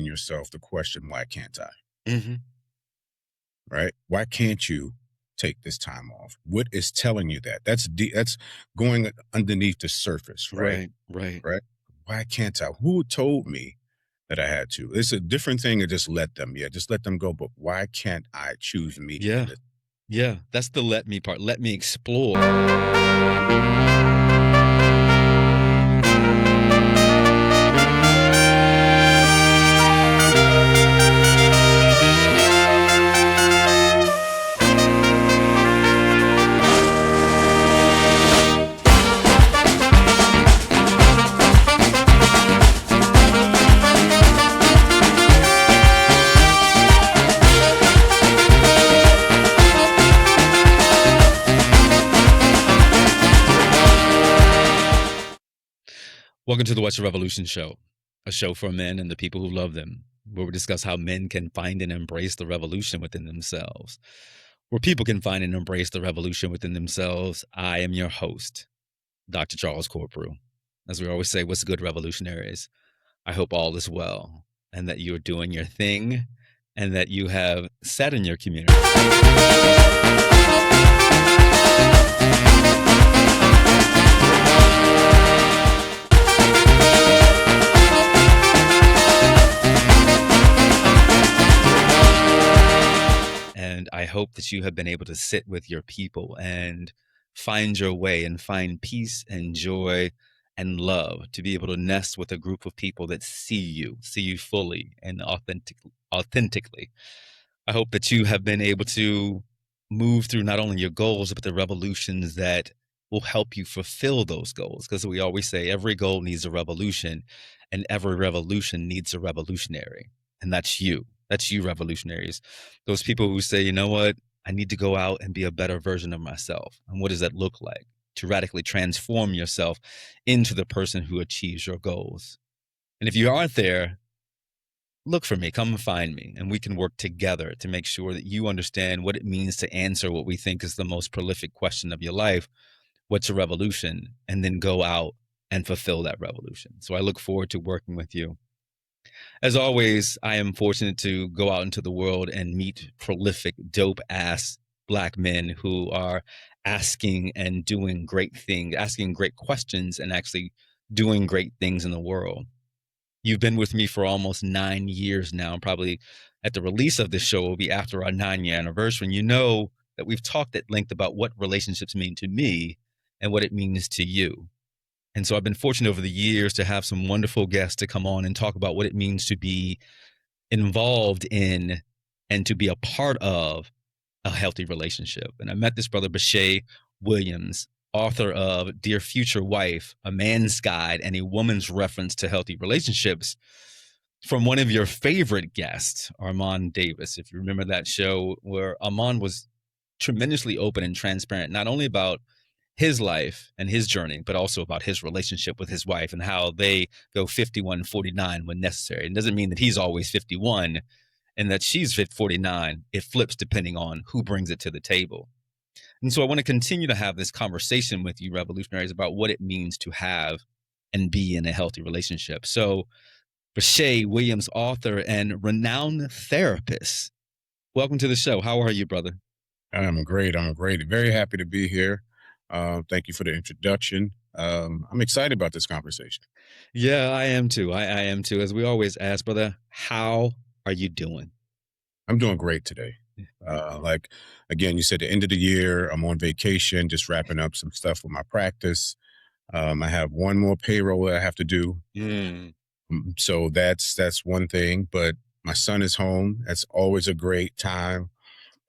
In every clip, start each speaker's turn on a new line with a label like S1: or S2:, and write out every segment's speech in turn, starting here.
S1: yourself the question, why can't I?
S2: Mm-hmm.
S1: Right? Why can't you take this time off? What is telling you that? That's that's going underneath the surface, right?
S2: Right, right.
S1: Right? Why can't I? Who told me that I had to? It's a different thing to just let them, just let them go. But why can't I choose me in
S2: Yeah,
S1: this?
S2: yeah. That's the let me part. Let me explore. Welcome to the What's the Revolution show, a show for men and the people who love them, where we discuss how men can find and embrace the revolution within themselves, where people can find and embrace the revolution within themselves. I am your host, Dr. Charles Corprew. As we always say, what's good, revolutionaries? I hope all is well and that you are doing your thing and that you have sat in your community. And I hope that you have been able to sit with your people and find your way and find peace and joy and love, to be able to nest with a group of people that see you fully and authentically. I hope that you have been able to move through not only your goals, but the revolutions that will help you fulfill those goals. Because we always say every goal needs a revolution and every revolution needs a revolutionary. And that's you. That's you, revolutionaries. Those people who say, you know what? I need to go out and be a better version of myself. And what does that look like? To radically transform yourself into the person who achieves your goals. And if you aren't there, look for me, come and find me, and we can work together to make sure that you understand what it means to answer what we think is the most prolific question of your life. What's a revolution? And then go out and fulfill that revolution. So I look forward to working with you. As always, I am fortunate to go out into the world and meet prolific, dope-ass Black men who are asking and doing great things, asking great questions and actually doing great things in the world. You've been with me for almost 9 years now, and probably at the release of this show will be after our 9-year anniversary. And you know that we've talked at length about what relationships mean to me and what it means to you. And so I've been fortunate over the years to have some wonderful guests to come on and talk about what it means to be involved in and to be a part of a healthy relationship. And I met this brother, Bashea Williams, author of Dear Future Wife, A Man's Guide and a Woman's Reference to Healthy Relationships, from one of your favorite guests, Armand Davis. If you remember that show where Armand was tremendously open and transparent, not only about his life and his journey, but also about his relationship with his wife and how they go 51-49 when necessary. It doesn't mean that he's always 51 and that she's 49. It flips depending on who brings it to the table. And so I want to continue to have this conversation with you, revolutionaries, about what it means to have and be in a healthy relationship. So Bashea Williams, author and renowned therapist, welcome to the show. How are you, brother?
S1: I'm great. Very happy to be here. Thank you for the introduction. I'm excited about this conversation.
S2: Yeah, I am too. I am too. As we always ask, brother, how are you doing?
S1: I'm doing great today. Again, you said the end of the year, I'm on vacation, just wrapping up some stuff with my practice. I have one more payroll that I have to do. So that's one thing, but my son is home. That's always a great time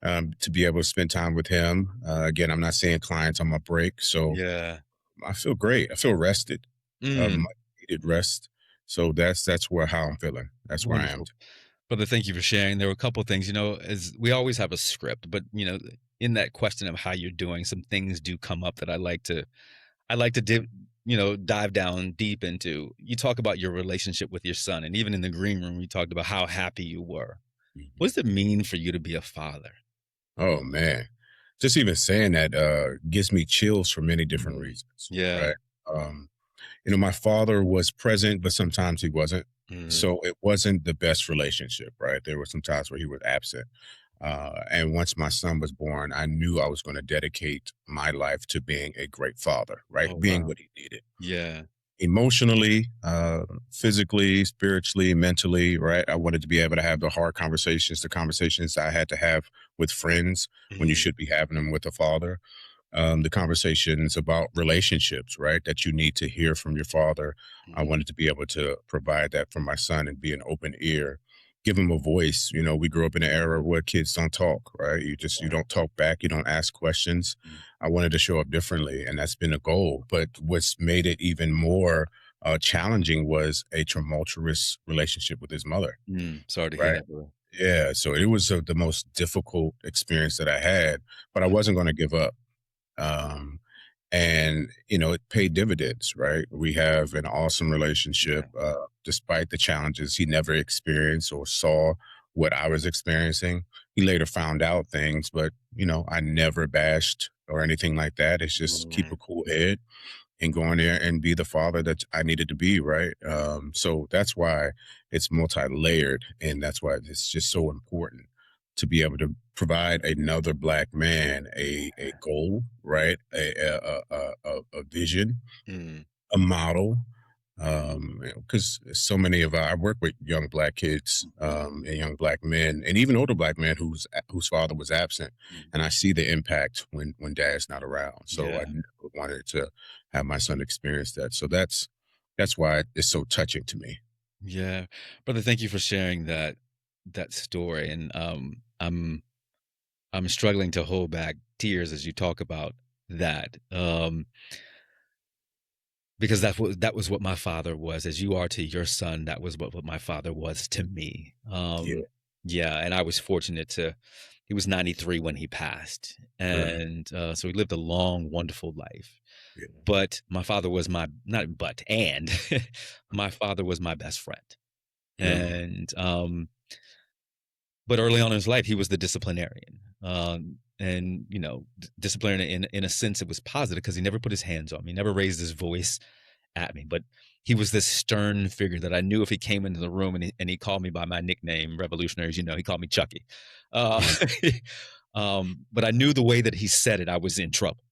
S1: to be able to spend time with him. Again, I'm not seeing clients on my break, so
S2: Yeah.
S1: I feel great. I feel rested, much needed rest. So that's how I'm feeling. That's where I am.
S2: Wonderful. Brother, thank you for sharing. There were a couple of things, as we always have a script, but in that question of how you're doing, some things do come up that I like to dive down deep into. You talk about your relationship with your son, and even in the green room, you talked about how happy you were. What does it mean for you to be a father?
S1: Oh man, just even saying that gives me chills for many different reasons.
S2: Yeah.
S1: Right. My father was present, but sometimes he wasn't.
S2: Mm.
S1: So it wasn't the best relationship, right? There were some times where he was absent. And once my son was born, I knew I was going to dedicate my life to being a great father, right?
S2: Oh,
S1: Being
S2: wow.
S1: what he needed
S2: Yeah.
S1: emotionally, physically, spiritually, mentally, right? I wanted to be able to have the hard conversations, the conversations I had to have with friends when you
S2: Mm.
S1: should be having them with a father, the conversations about relationships, right? That you need to hear from your father. I
S2: Mhm.
S1: wanted to be able to provide that for my son and be an open ear, give him a voice. You know, we grew up in an era where kids don't talk, right? You
S2: Yeah.
S1: don't talk back, you don't ask questions.
S2: Mm.
S1: I wanted to show up differently, and that's been a goal. But what's made it even more challenging was a tumultuous relationship with his mother,
S2: Sorry to hear
S1: right?
S2: that, bro.
S1: Yeah, so it was the most difficult experience that I had, but I
S2: Yeah.
S1: wasn't going to give up. Um, and it paid dividends, right? We have an awesome relationship,
S2: Yeah.
S1: despite the challenges. He never experienced or saw what I was experiencing. He later found out things, but I never bashed or anything like that. It's just keep
S2: Mm.
S1: a cool head and go in there and be the father that I needed to be, right? So that's why it's multi-layered, and that's why it's just so important to be able to provide another black man a goal, right? A vision,
S2: Mm.
S1: a model. Because so many of I work with young black kids, and young black men, and even older black men whose father was absent,
S2: Mm.
S1: and I see the impact when dad's not around. So I
S2: Yeah.
S1: never wanted to have my son experience that. So that's why it's so touching to me.
S2: Yeah. Brother, thank you for sharing that story. And I'm struggling to hold back tears as you talk about that. Because that was what my father was, as you are to your son, that was what my father was to me.
S1: Yeah,
S2: Yeah, and I was fortunate to he was 93 when he passed,
S1: mm,
S2: and, so he lived a long, wonderful life.
S1: yeah,
S2: But my father was my not but, and my father was my best friend,
S1: mm,
S2: and, but early on in his life, he was the disciplinarian, and, disciplinarian in a sense, it was positive because he never put his hands on me, never raised his voice at me, but he was this stern figure that I knew if he came into the room and he called me by my nickname, Revolutionaries, he called me Chucky. Uh,
S1: mm,
S2: but I knew the way that he said it, I was in trouble.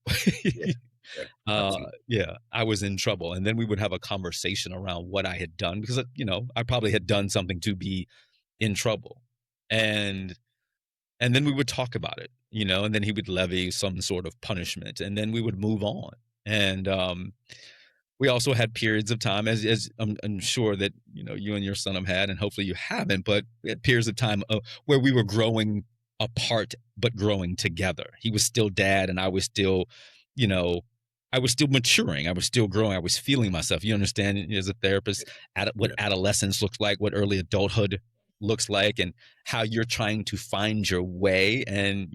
S1: yeah, yeah, absolutely.
S2: Yeah, I was in trouble. And then we would have a conversation around what I had done because, I probably had done something to be in trouble. And and then we would talk about it, and then he would levy some sort of punishment and then we would move on. And we also had periods of time, as I'm sure that you and your son have had, and hopefully you haven't, but we had periods of time where we were growing apart but growing together. He was still dad, and you know, I was still maturing. I was still growing. I was feeling myself. You understand, as a therapist, what
S1: Yeah,
S2: adolescence looks like, what early adulthood looks like, and how you're trying to find your way. And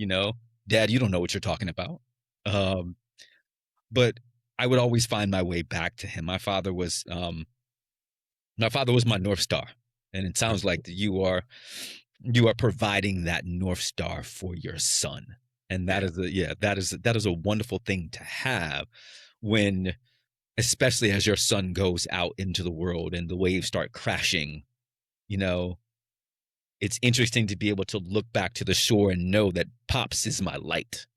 S2: dad, you don't know what you're talking about. Um, but I would always find my way back to him. My father was my North Star, and it sounds like
S1: absolutely.
S2: that you are providing that North Star for your son, and
S1: Yeah,
S2: that is a wonderful thing to have when, especially as your son goes out into the world and the waves start crashing. You know, it's interesting to be able to look back to the shore and know that pops is my light.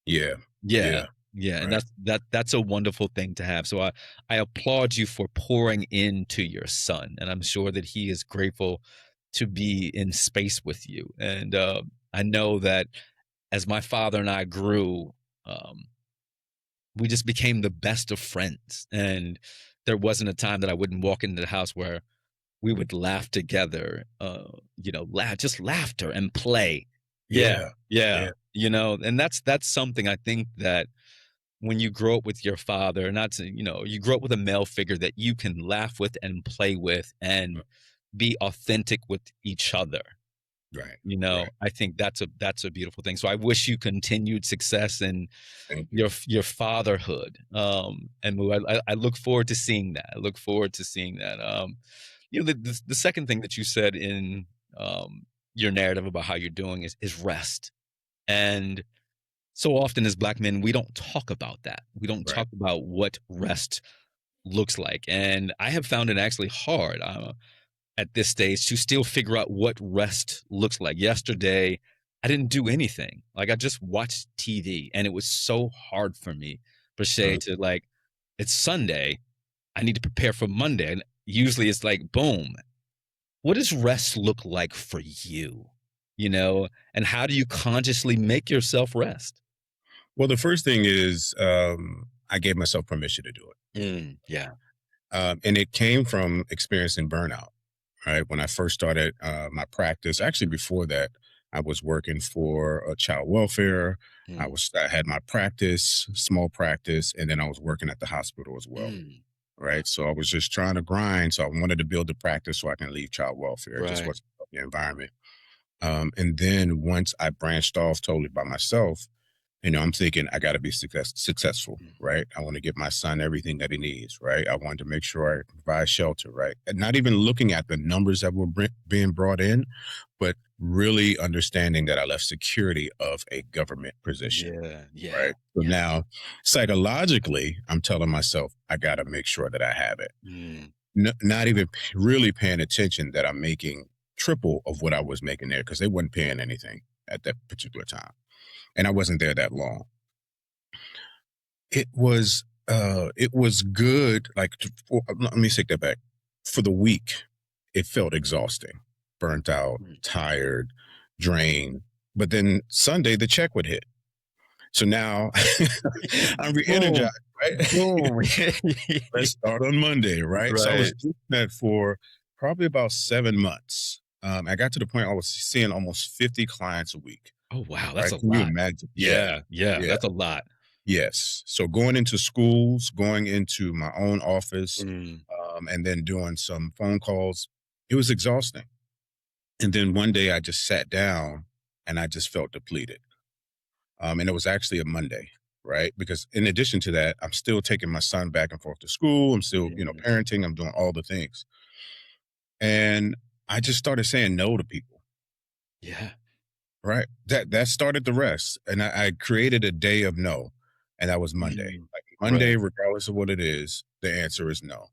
S1: yeah,
S2: Yeah,
S1: yeah,
S2: yeah, and
S1: right.
S2: that's a wonderful thing to have. So I applaud you for pouring into your son, and I'm sure that he is grateful to be in space with you. And I know that as my father and I grew, um, we just became the best of friends. And there wasn't a time that I wouldn't walk into the house where we would laugh together, just laughter and play. Yeah,
S1: Yeah,
S2: yeah,
S1: yeah,
S2: and that's something I think that when you grow up with your father, not to, you grow up with a male figure that you can laugh with and play with and be authentic with each other.
S1: right, right.
S2: I think that's a beautiful thing. So I wish you continued success in
S1: Thank you.
S2: your fatherhood. And I look forward to seeing that. I look forward to seeing that. The second thing that you said in your narrative about how you're doing is rest. And so often as black men, we don't talk about that. We don't
S1: Right.
S2: talk about what rest looks like. And I have found it actually hard. at this stage to still figure out what rest looks like. Yesterday, I didn't do anything. Like I just watched TV and it was so hard for me, Bashea,
S1: Mhm.
S2: to like, it's Sunday. I need to prepare for Monday. And usually it's like, boom. What does rest look like for you? You know, and how do you consciously make yourself rest?
S1: Well, the first thing is, I gave myself permission to do it.
S2: Yeah.
S1: And it came from experiencing burnout, right? When I first started my practice, actually before that, I was working for child welfare.
S2: Mm,
S1: I had my practice, small practice, and then I was working at the hospital as well.
S2: mm. Wow.
S1: Right. So I was just trying to grind. So I wanted to build a practice so I can leave child welfare. It just
S2: Right.
S1: wasn't the environment. And then once I branched off totally by myself, I'm thinking I got to be successful,
S2: Mm,
S1: right? I want to give my son everything that he needs, right? I wanted to make sure I provide shelter, right? And not even looking at the numbers that were being brought in, but really understanding that I left security of a government position,
S2: yeah. Yeah.
S1: right? So
S2: Yeah.
S1: now, psychologically, I'm telling myself I got to make sure that I have it.
S2: Mm,
S1: Not even really paying attention that I'm making triple of what I was making there because they weren't paying anything at that particular time, and I wasn't there that long. It was good, like, let me take that back. For the week, it felt exhausting, burnt out,
S2: mm.
S1: tired, drained, but then Sunday, the check would hit. So now I'm re-energized,
S2: Boom.
S1: right?
S2: Boom.
S1: Let's start on Monday, right? So I was
S2: Right.
S1: doing that for probably about 7 months. I got to the point I was seeing almost 50 clients a week,
S2: Oh, wow. That's
S1: right?
S2: a
S1: Can you
S2: lot.
S1: imagine? Yeah,
S2: Yeah. Yeah.
S1: yeah.
S2: That's a lot.
S1: Yes. So going into schools, going into my own office,
S2: Mm,
S1: and then doing some phone calls, it was exhausting. And then one day I just sat down and I just felt depleted. And it was actually a Monday, right? Because in addition to that, I'm still taking my son back and forth to school. I'm still,
S2: mm.
S1: parenting. I'm doing all the things. And I just started saying no to people.
S2: Yeah.
S1: Right. That started the rest. And I created a day of no. And that was Monday.
S2: Mm.
S1: Like
S2: Right.
S1: Monday, regardless of what it is, the answer is no.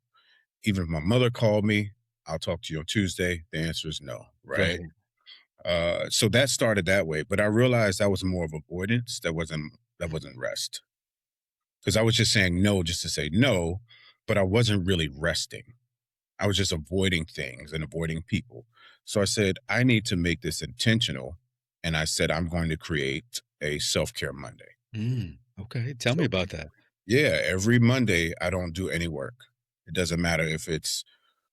S1: Even if my mother called me, I'll talk to you on Tuesday. The answer is no. Right.
S2: Right.
S1: So that started that way. But I realized that was more of avoidance. That wasn't rest. Because I was just saying no just to say no, but I wasn't really resting. I was just avoiding things and avoiding people. So I said, I need to make this intentional. And I said, I'm going to create a self care Monday.
S2: Okay. Tell me
S1: So,
S2: about that.
S1: yeah, every Monday, I don't do any work. It doesn't matter if it's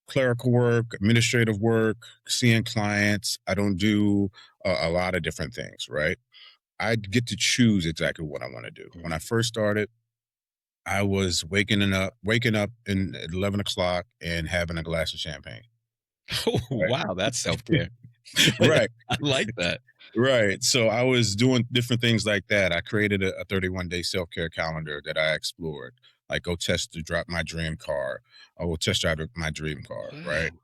S1: clerical work, administrative work, seeing clients. I don't do a lot of different things, right? I get to choose exactly what I want to do. When I
S2: Mm.
S1: first started, I was waking up at 11 o'clock and having a glass of champagne.
S2: Oh,
S1: Right.
S2: wow. That's self care.
S1: Right.
S2: I like that.
S1: Right. So I was doing different things like that. I created a 31-day self-care calendar that I explored. Like go test to drop my dream car. I will test drive my dream car, right?
S2: Wow.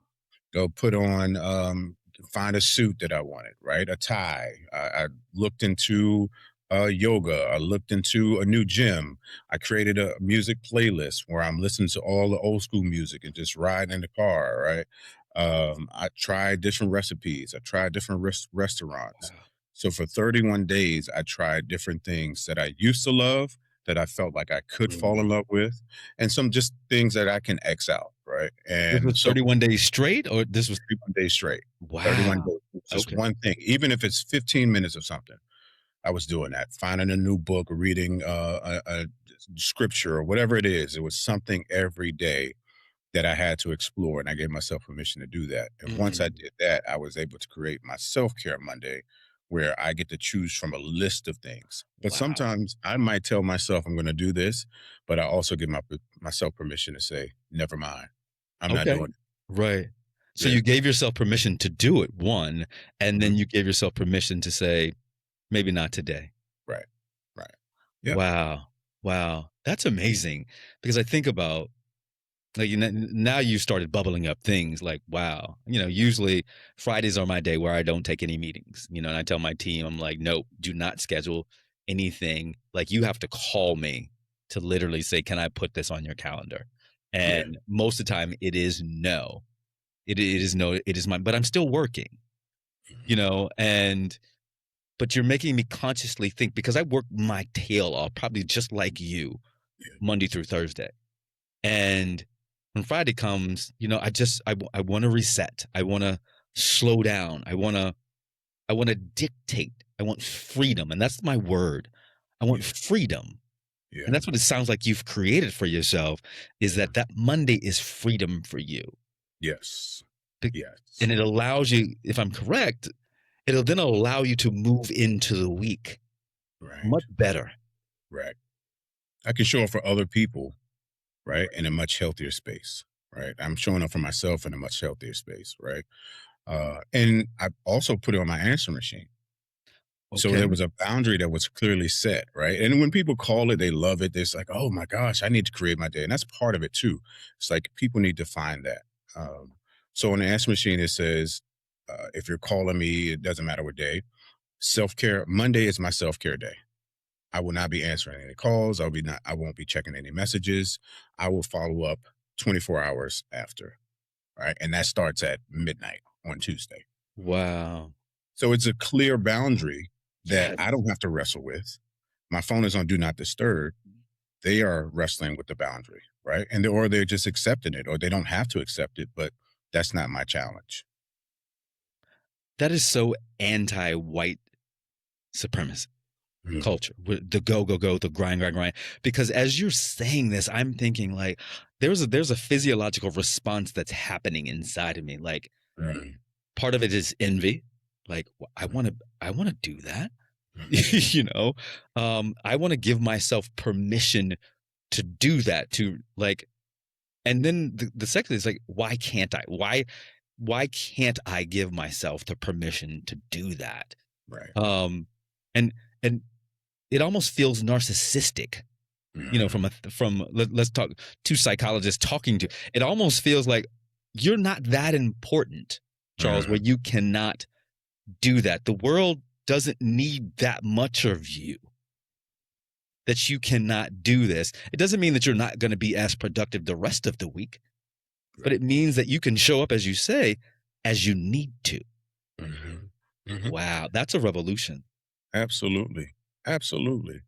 S1: Go put on find a suit that I wanted, right? A tie. I looked into yoga. I looked into a new gym. I created a music playlist where I'm listening to all the old school music and just riding in the car, right? I tried different recipes. I tried different restaurants.
S2: Wow.
S1: So for 31 days, I tried different things that I used to love, that I felt like I could fall in
S2: Mm.
S1: love with, and some just things that I can X out, right?
S2: This was
S1: And so
S2: 31 days straight, or this was
S1: 31 days straight. 31
S2: wow.
S1: days, just
S2: Okay.
S1: one thing, even if it's 15 minutes of something. I was doing that, finding a new book, reading a scripture or whatever it is. It was something every day that I had to explore, and I gave myself permission to do that. And once I
S2: Mm.
S1: did that, I was able to create my self care Monday, where I get to choose from a list of things. But
S2: Wow.
S1: sometimes I might tell myself I'm going to do this, but I also give myself permission to say, never mind, I'm not
S2: Okay.
S1: doing it.
S2: Right. So
S1: Yeah,
S2: you gave yourself permission to do it, one, and
S1: mhm,
S2: then you gave yourself permission to say, "Maybe not today."
S1: right, right. Yep,
S2: Wow. Wow. That's amazing because I think about like now you started bubbling up things like, wow, usually Fridays are my day where I don't take any meetings, and I tell my team, I'm like, nope, do not schedule anything. Like you have to call me to literally say, can I put this on your calendar?
S1: yeah,
S2: And most of the time it is no. It is no, it is mine, but I'm still working, you know, and but you're making me consciously think because I work my tail off, probably just like you,
S1: Yeah.
S2: Monday through Thursday. And when Friday comes, you know, I want to reset. I want to slow down. I want to dictate. I want freedom, and that's my word. I want
S1: Yeah.
S2: freedom.
S1: Yeah.
S2: And that's what it sounds like you've created for yourself is
S1: Yeah.
S2: that Monday is freedom for you.
S1: Yes.
S2: Be-
S1: Yes.
S2: And it allows you, if I'm correct, it'll then allow you to move into the week
S1: Right.
S2: much better.
S1: Right. I can show up for other people, right, in a much healthier space, right? I'm showing up for myself in a much healthier space, right? And I also put it on my answer machine. So there
S2: Okay.
S1: was a boundary that was clearly set, right? And when people call it, they love it. It's like, oh my gosh, I need to create my day. And that's part of it too. It's like people need to find that. Um, so on the answer machine, it says, if you're calling me, it doesn't matter what day. Self care, Monday is my self care day. I will not be answering any calls. I won't be checking any messages. I will follow up 24 hours after, right? And that starts at midnight on Tuesday.
S2: Wow.
S1: So it's a clear boundary that I
S2: Yes.
S1: don't have to wrestle with. My phone is on do not disturb. They are wrestling with the boundary, right? And or they're just accepting it or they don't have to accept it, but that's not my challenge.
S2: That is so anti-white supremacy
S1: Mhm.
S2: culture. With the go, go, go, the grind, grind, grind. Because as you're saying this, I'm thinking like there's a physiological response that's happening inside of me. Like
S1: Right.
S2: part of it is envy. Like
S1: Right.
S2: I want to do that.
S1: Mhm.
S2: you know, I want to give myself permission to do that. To like, and then the second is like, why can't I? Why can't I give myself the permission to do that?
S1: Right.
S2: Um, and and it almost feels narcissistic, you know,
S1: Mhm.
S2: let's talk two psychologists talking to. It almost feels like you're not that important, Charles, where
S1: Mhm.
S2: you cannot do that. The world doesn't need that much of you that you cannot do this. It doesn't mean that you're not going to be as productive the rest of the week, but
S1: Right.
S2: it means that you can show up as you say, as you need to.
S1: Mhm. Mhm.
S2: Wow, that's a revolution.
S1: Absolutely. Absolutely.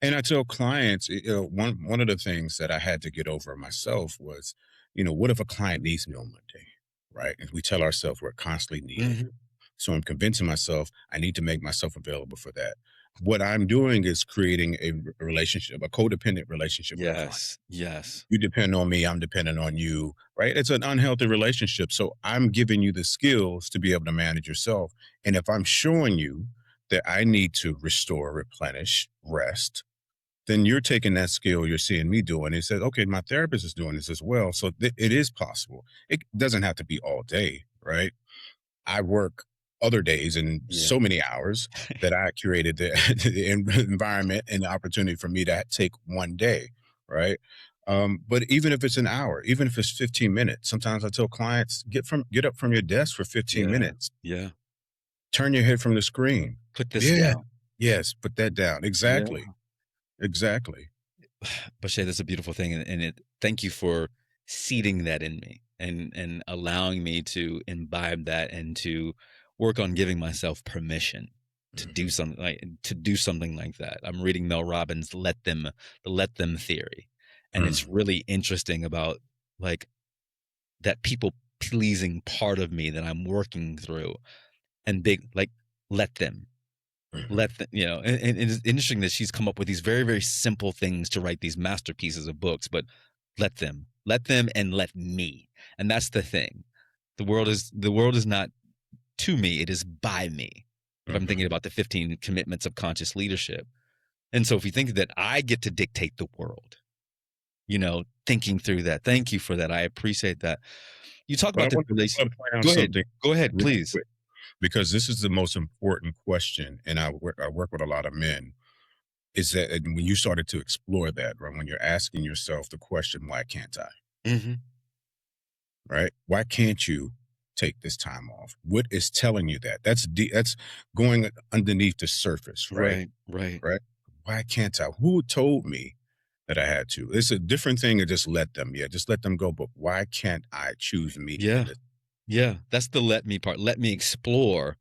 S1: And I tell clients, one of the things that I had to get over myself was, what if a client needs me on Monday, right? And we tell ourselves we're constantly needed.
S2: Mhm.
S1: So I'm convincing myself I need to make myself available for that. What I'm doing is creating a relationship, a codependent relationship with a client.
S2: Yes, yes.
S1: You depend on me, I'm dependent on you, right? It's an unhealthy relationship. So I'm giving you the skills to be able to manage yourself. And if I'm showing you that I need to restore, replenish, rest, then you're taking that skill you're seeing me doing and says, okay, my therapist is doing this as well. So it is possible. It doesn't have to be all day, right? I work other days and
S2: Yeah.
S1: so many hours that I created the, the environment and the opportunity for me to take one day, right? But even if it's an hour, even if it's 15 minutes, sometimes I tell clients get up from your desk for 15
S2: Yeah,
S1: minutes,
S2: yeah.
S1: turn your head from the screen.
S2: Put this
S1: Yeah,
S2: down.
S1: yes, put that down.
S2: Yeah.
S1: Exactly, exactly.
S2: Bashea, that's a beautiful thing, and it thank you for seeding that in me and allowing me to imbibe that and to work on giving myself permission
S1: Mhm,
S2: to do something like that. I'm reading Mel Robbins' the Let Them theory, and it's
S1: mhm,
S2: really interesting about like that people pleasing part of me that I'm working through and big like let them
S1: mhm,
S2: and it's interesting that she's come up with these very very simple things to write these masterpieces of books, but let them and let me, and that's the thing. The world is not to me, it is by me. If I'm thinking
S1: mhm.
S2: about the 15 commitments of conscious leadership, and so if you think that I get to dictate the world, thinking through that, thank you for that, I appreciate that. You talk
S1: But
S2: about the
S1: I
S2: relation.
S1: want to point out
S2: Go ahead,
S1: something
S2: go ahead,
S1: real
S2: please.
S1: quick because this is the most important question, and I work with a lot of men. Is that and when you started to explore that, right? When you're asking yourself the question, "Why can't I?"
S2: Hmm.
S1: Right? Why can't you take this time off? What is telling you that? That's going underneath the surface, right?
S2: Right, right.
S1: Right? Why can't I? Who told me that I had to? It's a different thing to just let them. Yeah, just let them go. But why can't I choose me in
S2: Yeah.
S1: this?
S2: Yeah, that's the let me part. Let me explore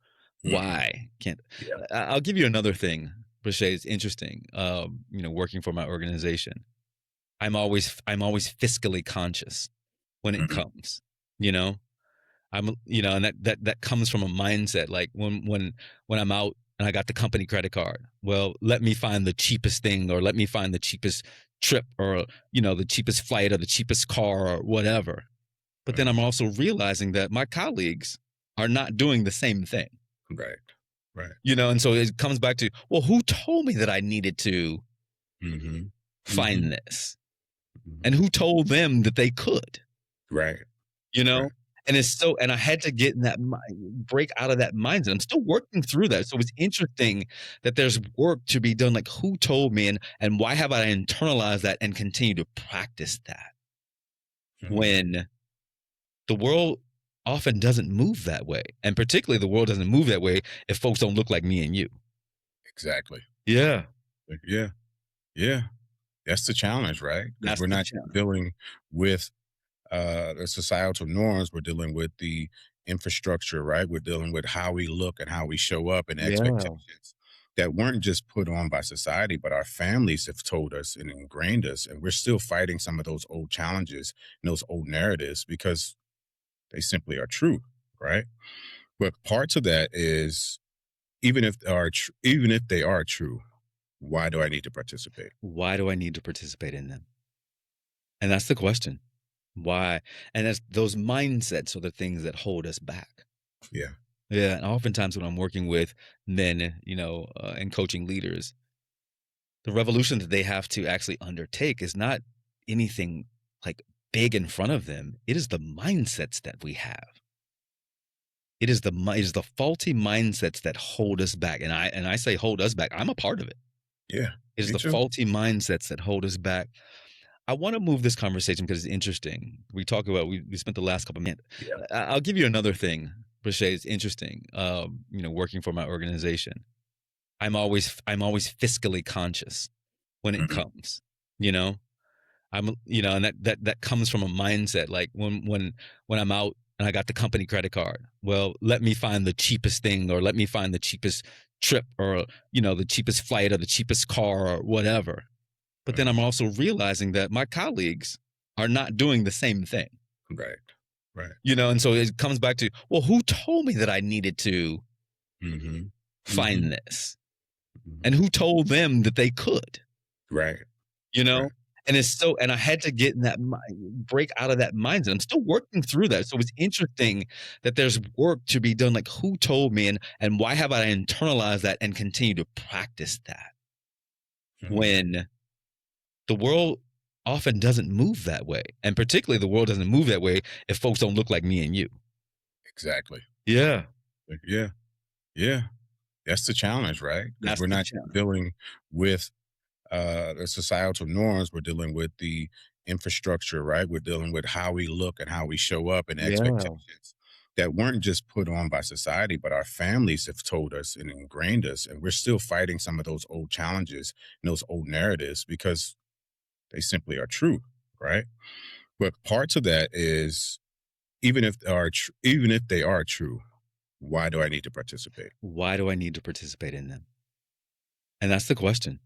S1: Mhm.
S2: why. Can't
S1: Yeah.
S2: I'll give you another thing, Bashea, it's interesting. Working for my organization. I'm always fiscally conscious when it
S1: Mhm.
S2: comes, you know? And that comes from a mindset like when I'm out and I got the company credit card. Well, let me find the cheapest thing or let me find the cheapest trip or the cheapest flight or the cheapest car or whatever. But then I'm
S1: Right.
S2: also realizing that my colleagues are not doing the same thing.
S1: Right. Right.
S2: And so it comes back to, well, who told me that I needed to
S1: Mhm. Mhm.
S2: find this?
S1: Mhm.
S2: And who told them that they could?
S1: Right.
S2: You
S1: Right.
S2: know? And I had to get in that break out of that mindset. I'm still working through that. So it's interesting that there's work to be done. Like who told me and why have I internalized that and continue to practice that
S1: Mhm.
S2: when the world often doesn't move that way. And particularly the world doesn't move that way if folks don't look like me and you.
S1: Exactly.
S2: Yeah.
S1: Like, yeah. Yeah. That's the challenge, right? Because
S2: That's
S1: we're
S2: the
S1: not
S2: challenge.
S1: dealing with the societal norms. We're dealing with the infrastructure, right? We're dealing with how we look and how we show up and
S2: Yeah.
S1: expectations that weren't just put on by society, but our families have told us and ingrained us. And we're still fighting some of those old challenges and those old narratives because they simply are true, right? But parts of that is even if they are true, why do I need to participate?
S2: Why do I need to participate in them? And that's the question. Why? And that's those mindsets are the things that hold us back.
S1: Yeah.
S2: Yeah, and oftentimes when I'm working with men, and coaching leaders, the revolution that they have to actually undertake is not anything like big in front of them. It is the mindsets that we have. It is the faulty mindsets that hold us back. And I say hold us back. I'm a part of it.
S1: Yeah.
S2: It is
S1: Me
S2: the
S1: too.
S2: faulty mindsets that hold us back. I want to move this conversation because it's interesting. We spent the last couple minutes.
S1: Yeah.
S2: I'll give you another thing, Brochet. It's interesting. Working for my organization. I'm always fiscally conscious when it
S1: Mhm.
S2: comes, you know? And that comes from a mindset like when I'm out and I got the company credit card. Well, let me find the cheapest thing or let me find the cheapest trip or the cheapest flight or the cheapest car or whatever. But then I'm
S1: Right.
S2: also realizing that my colleagues are not doing the same thing.
S1: Right. Right.
S2: And so it comes back to, well, who told me that I needed to
S1: Mhm. Mhm.
S2: find this?
S1: Mhm.
S2: And who told them that they could?
S1: Right.
S2: You
S1: Right.
S2: know? And I had to get in that break out of that mindset. I'm still working through that. So it's interesting that there's work to be done. Like who told me and why have I internalized that and continue to practice that
S1: Mhm.
S2: when the world often doesn't move that way. And particularly the world doesn't move that way if folks don't look like me and you.
S1: Exactly.
S2: Yeah.
S1: Like, yeah. Yeah. That's the challenge, right? Because
S2: That's
S1: we're
S2: the
S1: not
S2: challenge.
S1: dealing with the societal norms. We're dealing with the infrastructure, right? We're dealing with how we look and how we show up and
S2: Yeah.
S1: expectations that weren't just put on by society, but our families have told us and ingrained us. And we're still fighting some of those old challenges and those old narratives because they simply are true, right? But parts of that is even if they are true, why do I need to participate?
S2: Why do I need to participate in them? And that's the question.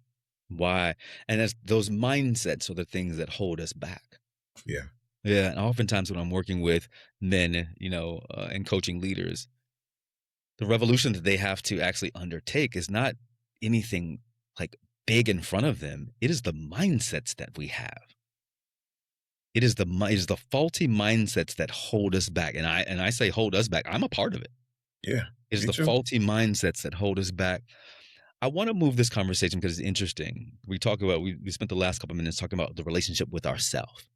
S2: Why? And that's those mindsets are the things that hold us back.
S1: Yeah.
S2: Yeah, and oftentimes when I'm working with men, and coaching leaders, the revolution that they have to actually undertake is not anything like big in front of them. It is the mindsets that we have. It is the faulty mindsets that hold us back. And I say hold us back. I'm a part of it.
S1: Yeah.
S2: It is
S1: Me
S2: the
S1: too.
S2: faulty mindsets that hold us back. I want to move this conversation because it's interesting. We spent the last couple minutes talking about the relationship with ourselves.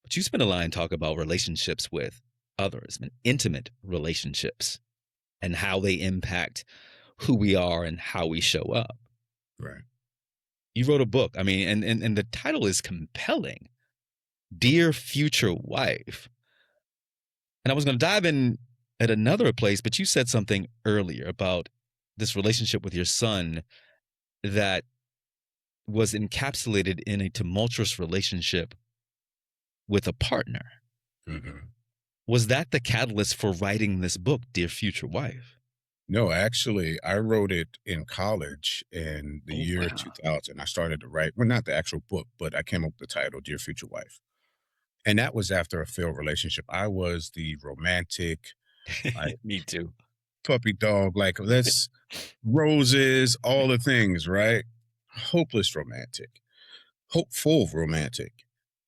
S2: But you spend a line talk about relationships with others and intimate relationships and how they impact who we are and how we show up.
S1: Right.
S2: You wrote a book. I mean, and the title is compelling. Dear Future Wife. And I was going to dive in at another place, but you said something earlier about this relationship with your son that was encapsulated in a tumultuous relationship with a partner.
S1: Mhm.
S2: Was that the catalyst for writing this book, Dear Future Wife?
S1: No, actually, I wrote it in college in the
S2: Oh,
S1: year
S2: wow.
S1: 2000. I started to write, well, not the actual book, but I came up with the title, Dear Future Wife. And that was after a failed relationship. I was the romantic, like
S2: Me too.
S1: puppy dog, like let's roses, all the things, right? Hopeless romantic, hopeful romantic.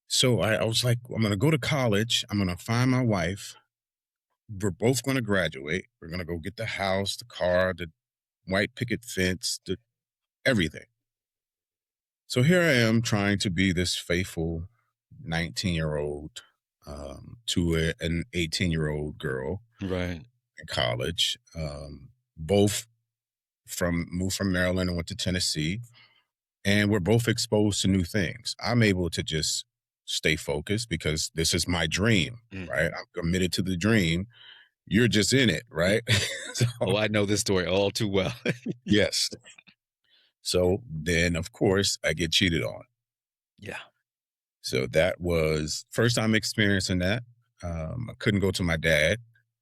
S1: So I was like, I'm going to go to college. I'm going to find my wife. We're both going to graduate. We're going to go get the house, the car, the white picket fence, the everything. So here I am trying to be this faithful 19-year-old to an 18-year-old girl
S2: Right.
S1: in college. Both moved from Maryland and went to Tennessee, and we're both exposed to new things. I'm able to just stay focused because this is my dream, right?
S2: Mhm.
S1: I'm committed to the dream. You're just in it, right? So,
S2: Oh, I know this story all too well.
S1: yes. So then, of course, I get cheated on.
S2: Yeah.
S1: So that was first time experiencing that. I couldn't go to my dad.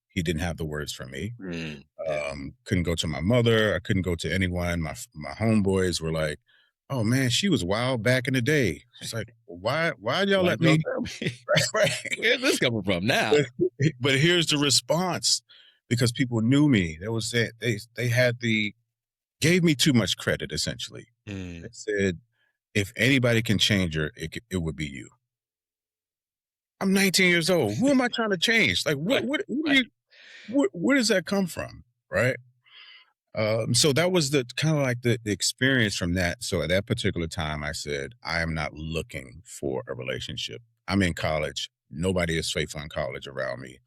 S1: He didn't have the words for me.
S2: Yeah.
S1: Couldn't go to my mother. I couldn't go to anyone. My homeboys were like, "Oh man, she was wild back in the day." It's like, why y'all
S2: Why
S1: let
S2: don't
S1: me?
S2: tell me?
S1: Right.
S2: Where's this coming from now?
S1: But, but here's the response, because people knew me. There was that they had the gave me too much credit. Essentially, they
S2: Mm.
S1: said, "If anybody can change her, it would be you." I'm 19 years old. Who am I trying to change? Like,
S2: Right,
S1: what do
S2: right.
S1: you, where does that come from? Right. So that was the kind of like the experience from that. So at that particular time, I said, I am not looking for a relationship. I'm in college. Nobody is faithful in college around me.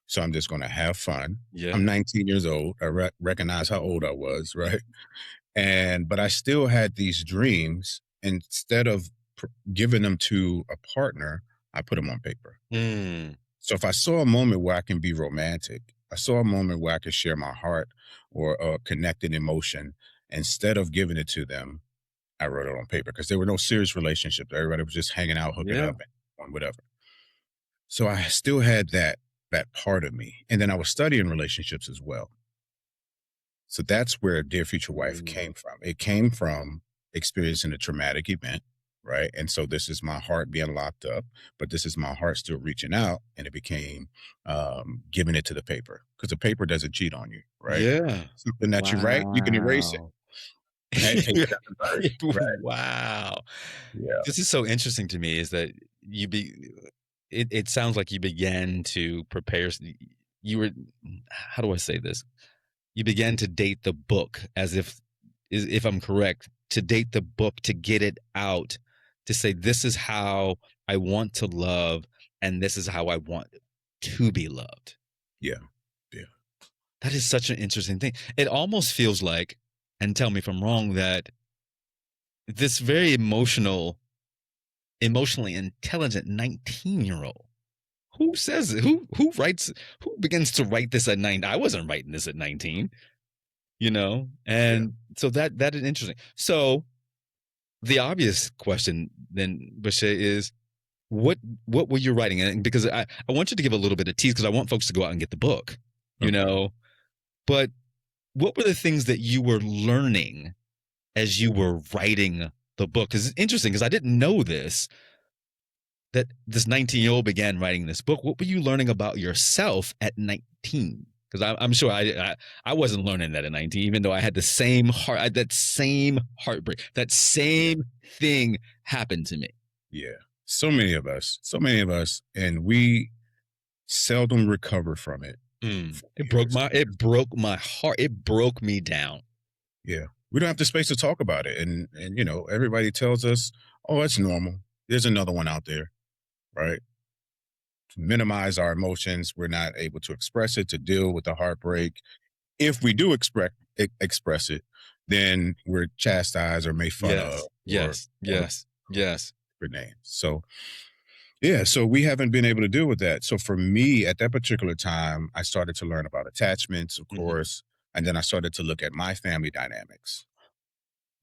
S1: So I'm just going to have fun.
S2: Yeah.
S1: I'm 19 years old. I recognize how old I was. Right. But I still had these dreams. Instead of giving them to a partner, I put them on paper.
S2: Mm.
S1: So if I saw a moment where I can be romantic, I saw a moment where I could share my heart or a connected emotion, instead of giving it to them, I wrote it on paper because there were no serious relationships. Everybody was just hanging out, hooking
S2: Yeah.
S1: up, and whatever. So I still had that part of me. And then I was studying relationships as well. So that's where Dear Future Wife
S2: Mm.
S1: came from. It came from experiencing a traumatic event, right? And so this is my heart being locked up, but this is my heart still reaching out. And it became giving it to the paper, because the paper doesn't cheat on you, right?
S2: Yeah.
S1: Something that you write, you can erase it.
S2: Wow.
S1: Right? Take it down and burn it. Right.
S2: Wow.
S1: Yeah.
S2: This is so interesting to me is that you be it sounds like you began to prepare you were how do I say this? You began to date the book as if I'm correct, to date the book to get it out, to say this is how I want to love and this is how I want to be loved.
S1: Yeah. Yeah.
S2: That is such an interesting thing. It almost feels like, and tell me if I'm wrong, that this very emotionally intelligent 19-year-old, who says it? Who writes, who begins to write this at 9? I wasn't writing this at 19, you know?
S1: Yeah.
S2: And so that is interesting. So the obvious question then, Bashea, is what what were you writing? And because I want you to give a little bit of tease because I want folks to go out and get the book, you
S1: Okay.
S2: know. But what were the things that you were learning as you were writing the book? Because it's interesting because I didn't know this, that this 19-year-old began writing this book. What were you learning about yourself at 19? Because I'm sure I wasn't learning that at 19, even though I had the same that same heartbreak, that
S1: Yeah.
S2: same thing happened to me.
S1: Yeah. So many of us, and we seldom recover from it
S2: Mm.
S1: for years.
S2: It broke my heart. It broke me down.
S1: Yeah. We don't have the space to talk about it. And everybody tells us, "Oh, it's normal. There's another one out there." Right? To minimize our emotions, we're not able to express it, to deal with the heartbreak. If we do express it, then we're chastised or made fun of,
S2: Yes,
S1: or
S2: yes,
S1: called
S2: yes, yes.
S1: different names. So yeah, so we haven't been able to deal with that. So for me, at that particular time, I started to learn about attachments, of
S2: Mhm.
S1: course, and then I started to look at my family dynamics.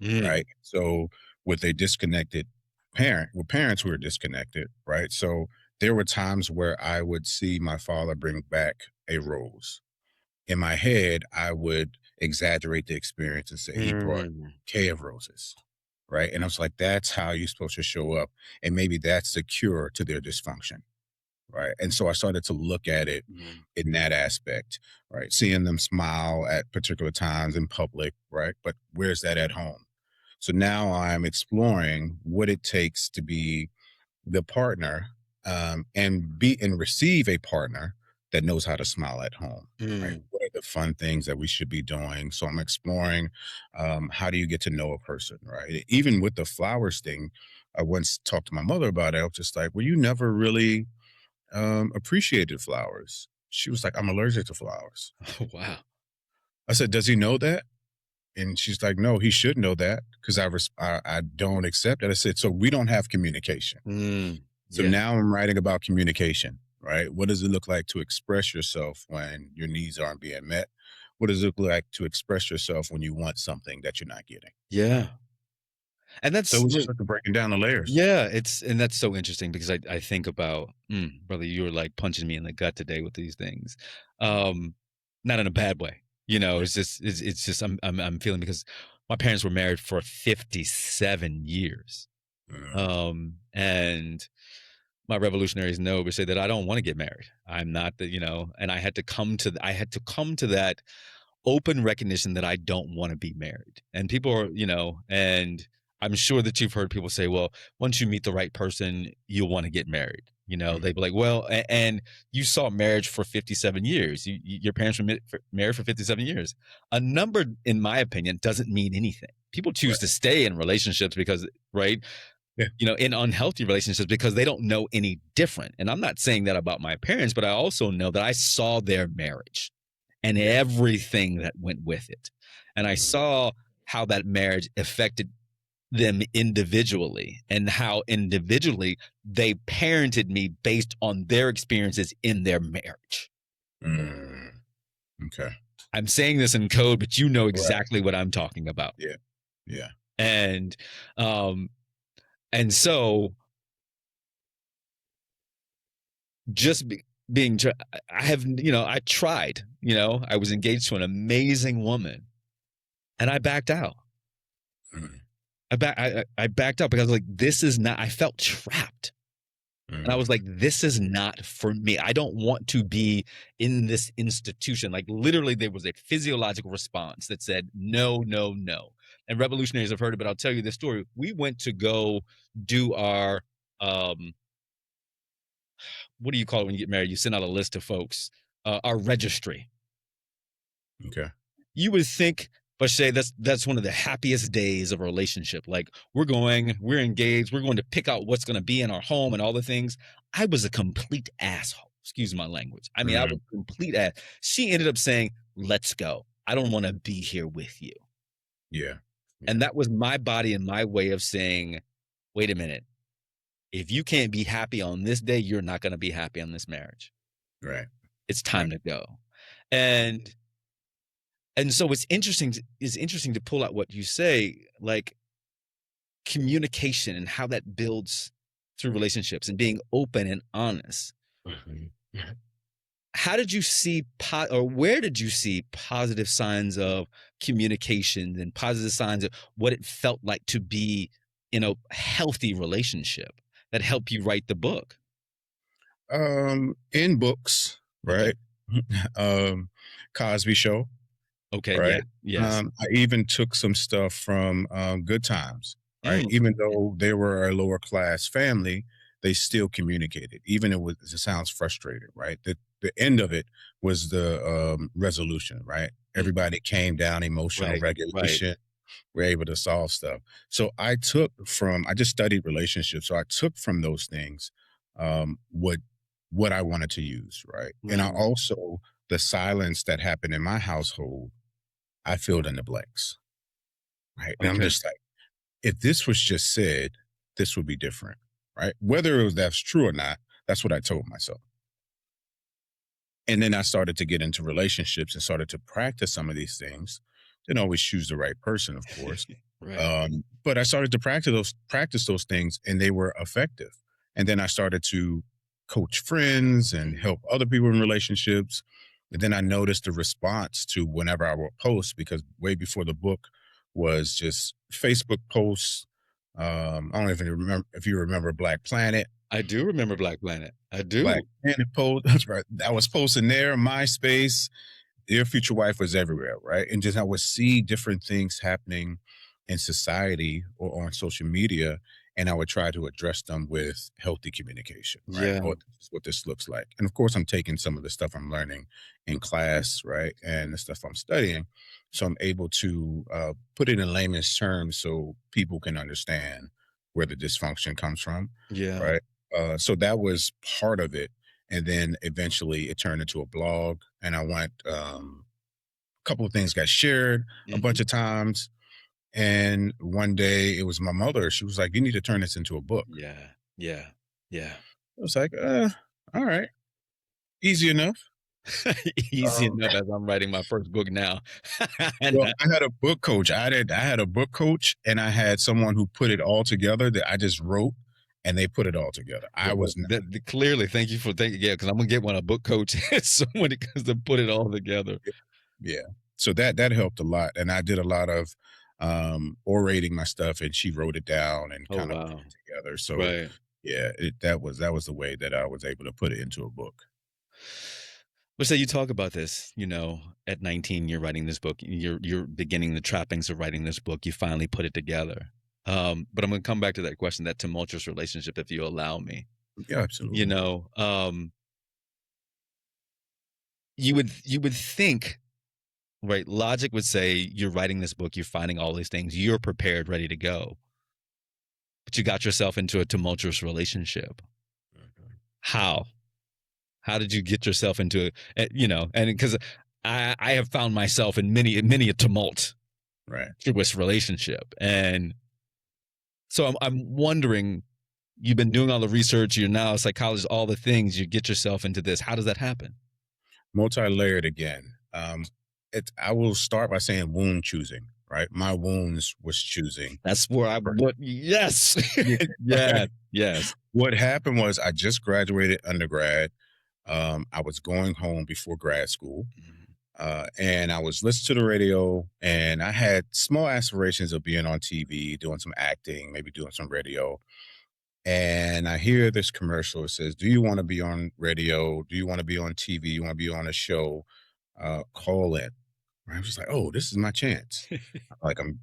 S2: Mm.
S1: Right? So with a disconnected parent, with parents who are disconnected, right? So there were times where I would see my father bring back a rose. In my head, I would exaggerate the experience and say he brought a
S2: Mm,
S1: bouquet of roses, right? And I was like, that's how you're supposed to show up. And maybe that's the cure to their dysfunction, right? And so I started to look at it
S2: mm,
S1: in that aspect, right? Seeing them smile at particular times in public, right? But where's that at home? So now I'm exploring what it takes to be the partner, and be and receive a partner that knows how to smile at home, right?
S2: mm.
S1: What are the fun things that we should be doing? So I'm exploring, how do you get to know a person, right? Even with the flowers thing, I once talked to my mother about it. I was just like, well, you never really appreciated flowers. She was like, I'm allergic to flowers.
S2: Oh, wow.
S1: I said, does he know that? And she's like, no, he should know that because I don't accept it. I said, so we don't have communication.
S2: Mm,
S1: So
S2: yeah.
S1: now I'm writing about communication, right? What does it look like to express yourself when your needs aren't being met? What does it look like to express yourself when you want something that you're not getting?
S2: Yeah. And
S1: So
S2: that's
S1: we started breaking down the layers.
S2: yeah, and that's so interesting because I think about, brother, you were like punching me in the gut today with these things. Um, Not in a bad way.
S1: Yeah.
S2: It's just I'm feeling because my parents were married for 57 years.
S1: Mm,
S2: And my revolutionaries know but say that I don't want to get married. I'm not the, and I had to come to that open recognition that I don't want to be married. And people are, and I'm sure that you've heard people say, well, once you meet the right person, you'll want to get married.
S1: mm,
S2: They'd be like, well, and you saw marriage for 57 years. Your parents were married for 57 years. A number, in my opinion, doesn't mean anything. People choose
S1: right.
S2: to stay in relationships because, right?
S1: Yeah.
S2: In unhealthy relationships because they don't know any different. And I'm not saying that about my parents, but I also know that I saw their marriage and
S1: Yeah.
S2: everything that went with it. And I
S1: Mm,
S2: saw how that marriage affected them individually and how individually they parented me based on their experiences in their marriage.
S1: mm, okay.
S2: I'm saying this in code, but you know
S1: Right.
S2: exactly what I'm talking about.
S1: Yeah. Yeah.
S2: And um and so just being I have I tried, I was engaged to an amazing woman and I backed out.
S1: Mm,
S2: I backed out because I was like, this is not, I felt trapped. And I was like,
S1: mm,
S2: this is not for me. I don't want to be in this institution. Like literally, there was a physiological response that said, no, no, no. And revolutionaries have heard it, but I'll tell you this story. We went to go do our um, what do you call it when you get married? You send out a list of folks, our registry.
S1: okay.
S2: You would think, Bashea, that's one of the happiest days of a relationship. Like we're engaged, we're going to pick out what's going to be in our home and all the things. I was a complete asshole. Excuse my language. I mean, I was
S1: Mm,
S2: a complete ass. She ended up saying, "Let's go. I don't want to be here with you."
S1: yeah.
S2: And
S1: Yeah.
S2: that was my body and my way of saying, "Wait a minute. If you can't be happy on this day, you're not going to be happy on this marriage.
S1: Right.
S2: It's
S1: Right.
S2: time to go." And so it's interesting to pull out what you say, like communication and how that builds through relationships and being open and honest.
S1: Mhm.
S2: How did you see or where did you see positive signs of communication and positive signs of what it felt like to be in a healthy relationship that helped you write the book?
S1: In books,
S2: Okay.
S1: right? um, Cosby Show,
S2: Okay.
S1: right?
S2: Yeah. Yes.
S1: I even took some stuff from Good Times, right?
S2: Mm,
S1: Even though they were a lower class family, they still communicated, even it sounds frustrating, right? The end of it was the resolution, right?
S2: mm,
S1: Everybody came down, emotional
S2: right. Right.
S1: regulation, we're able to solve stuff. So I just studied relationships. So I took from those things um, what what I wanted to use, right? And I
S2: Mm,
S1: also the silence that happened in my household, I filled in the blanks, right? And I'm
S2: okay.
S1: just like, if this was just said, this would be different, right? Whether that's true or not, that's what I told myself. And then I started to get into relationships and started to practice some of these things. Didn't always choose the right person, of course.
S2: Right.
S1: But I started to practice those things and they were effective. And then I started to coach friends and
S2: Mm.
S1: help other people in relationships. And then I noticed the response to whenever I would post, because way before the book was just Facebook posts. I don't even remember if you remember Black Planet.
S2: I do remember Black Planet. I
S1: Black
S2: do.
S1: Planet post. That's right. I was posting there, MySpace, Dear Future Wife was everywhere, right? And just I would see different things happening in society or on social media, and I would try to address them with healthy communication, right?
S2: Yeah.
S1: Oh, this is what this looks like. And of course, I'm taking some of the stuff I'm learning in class, right? And the stuff I'm studying. So I'm able to put it in layman's terms so people can understand where the dysfunction comes from,
S2: Yeah.
S1: right? So that was part of it, and then eventually it turned into a blog, and I went a couple of things got shared a bunch
S2: Mhm.
S1: of times, and one day it was my mother, she was like, you need to turn this into a book.
S2: Yeah. Yeah. Yeah.
S1: I was like, all right, easy enough.
S2: Easy
S1: um,
S2: enough as I'm writing my first book now. And,
S1: well, I had a book coach. I had a book coach, and I had someone who put it all together that I just wrote, and they put it all together. I
S2: well,
S1: was not.
S2: clearly, thank you for thinking. Yeah, because I'm gonna get one a book coach. Someone that comes to put it all together.
S1: Yeah. So that helped a lot, and I did a lot of orating my stuff, and she wrote it down and
S2: Oh
S1: kind of put
S2: wow.
S1: it together. So
S2: Right.
S1: yeah, that was the way that I was able to put it into a book.
S2: But say you talk about this, at 19, you're writing this book. You're beginning the trappings of writing this book. You finally put it together. But I'm gonna come back to that question, that tumultuous relationship, if you allow me.
S1: Yeah,
S2: You
S1: absolutely.
S2: know, you would think, right? Logic would say you're writing this book, you're finding all these things, you're prepared, ready to go, but you got yourself into a tumultuous relationship.
S1: Mhm.
S2: How? How did you get yourself into it? And because I have found myself in many a tumultuous
S1: Right.
S2: relationship, and so I'm wondering. You've been doing all the research. You're now a psychologist. All the things you get yourself into this. How does that happen?
S1: Multi-layered again. I will start by saying wound choosing. Right. My wounds was choosing.
S2: That's where I
S1: Right.
S2: what. Yes,
S1: Yeah.
S2: yes, yes.
S1: What happened was I just graduated undergrad. I was going home before grad school.
S2: Mhm.
S1: And I was listening to the radio, and I had small aspirations of being on TV, doing some acting, maybe doing some radio. And I hear this commercial. It says, "Do you want to be on radio? Do you want to be on TV? You want to be on a show? Call in." I was just like, "Oh, this is my chance." Like I'm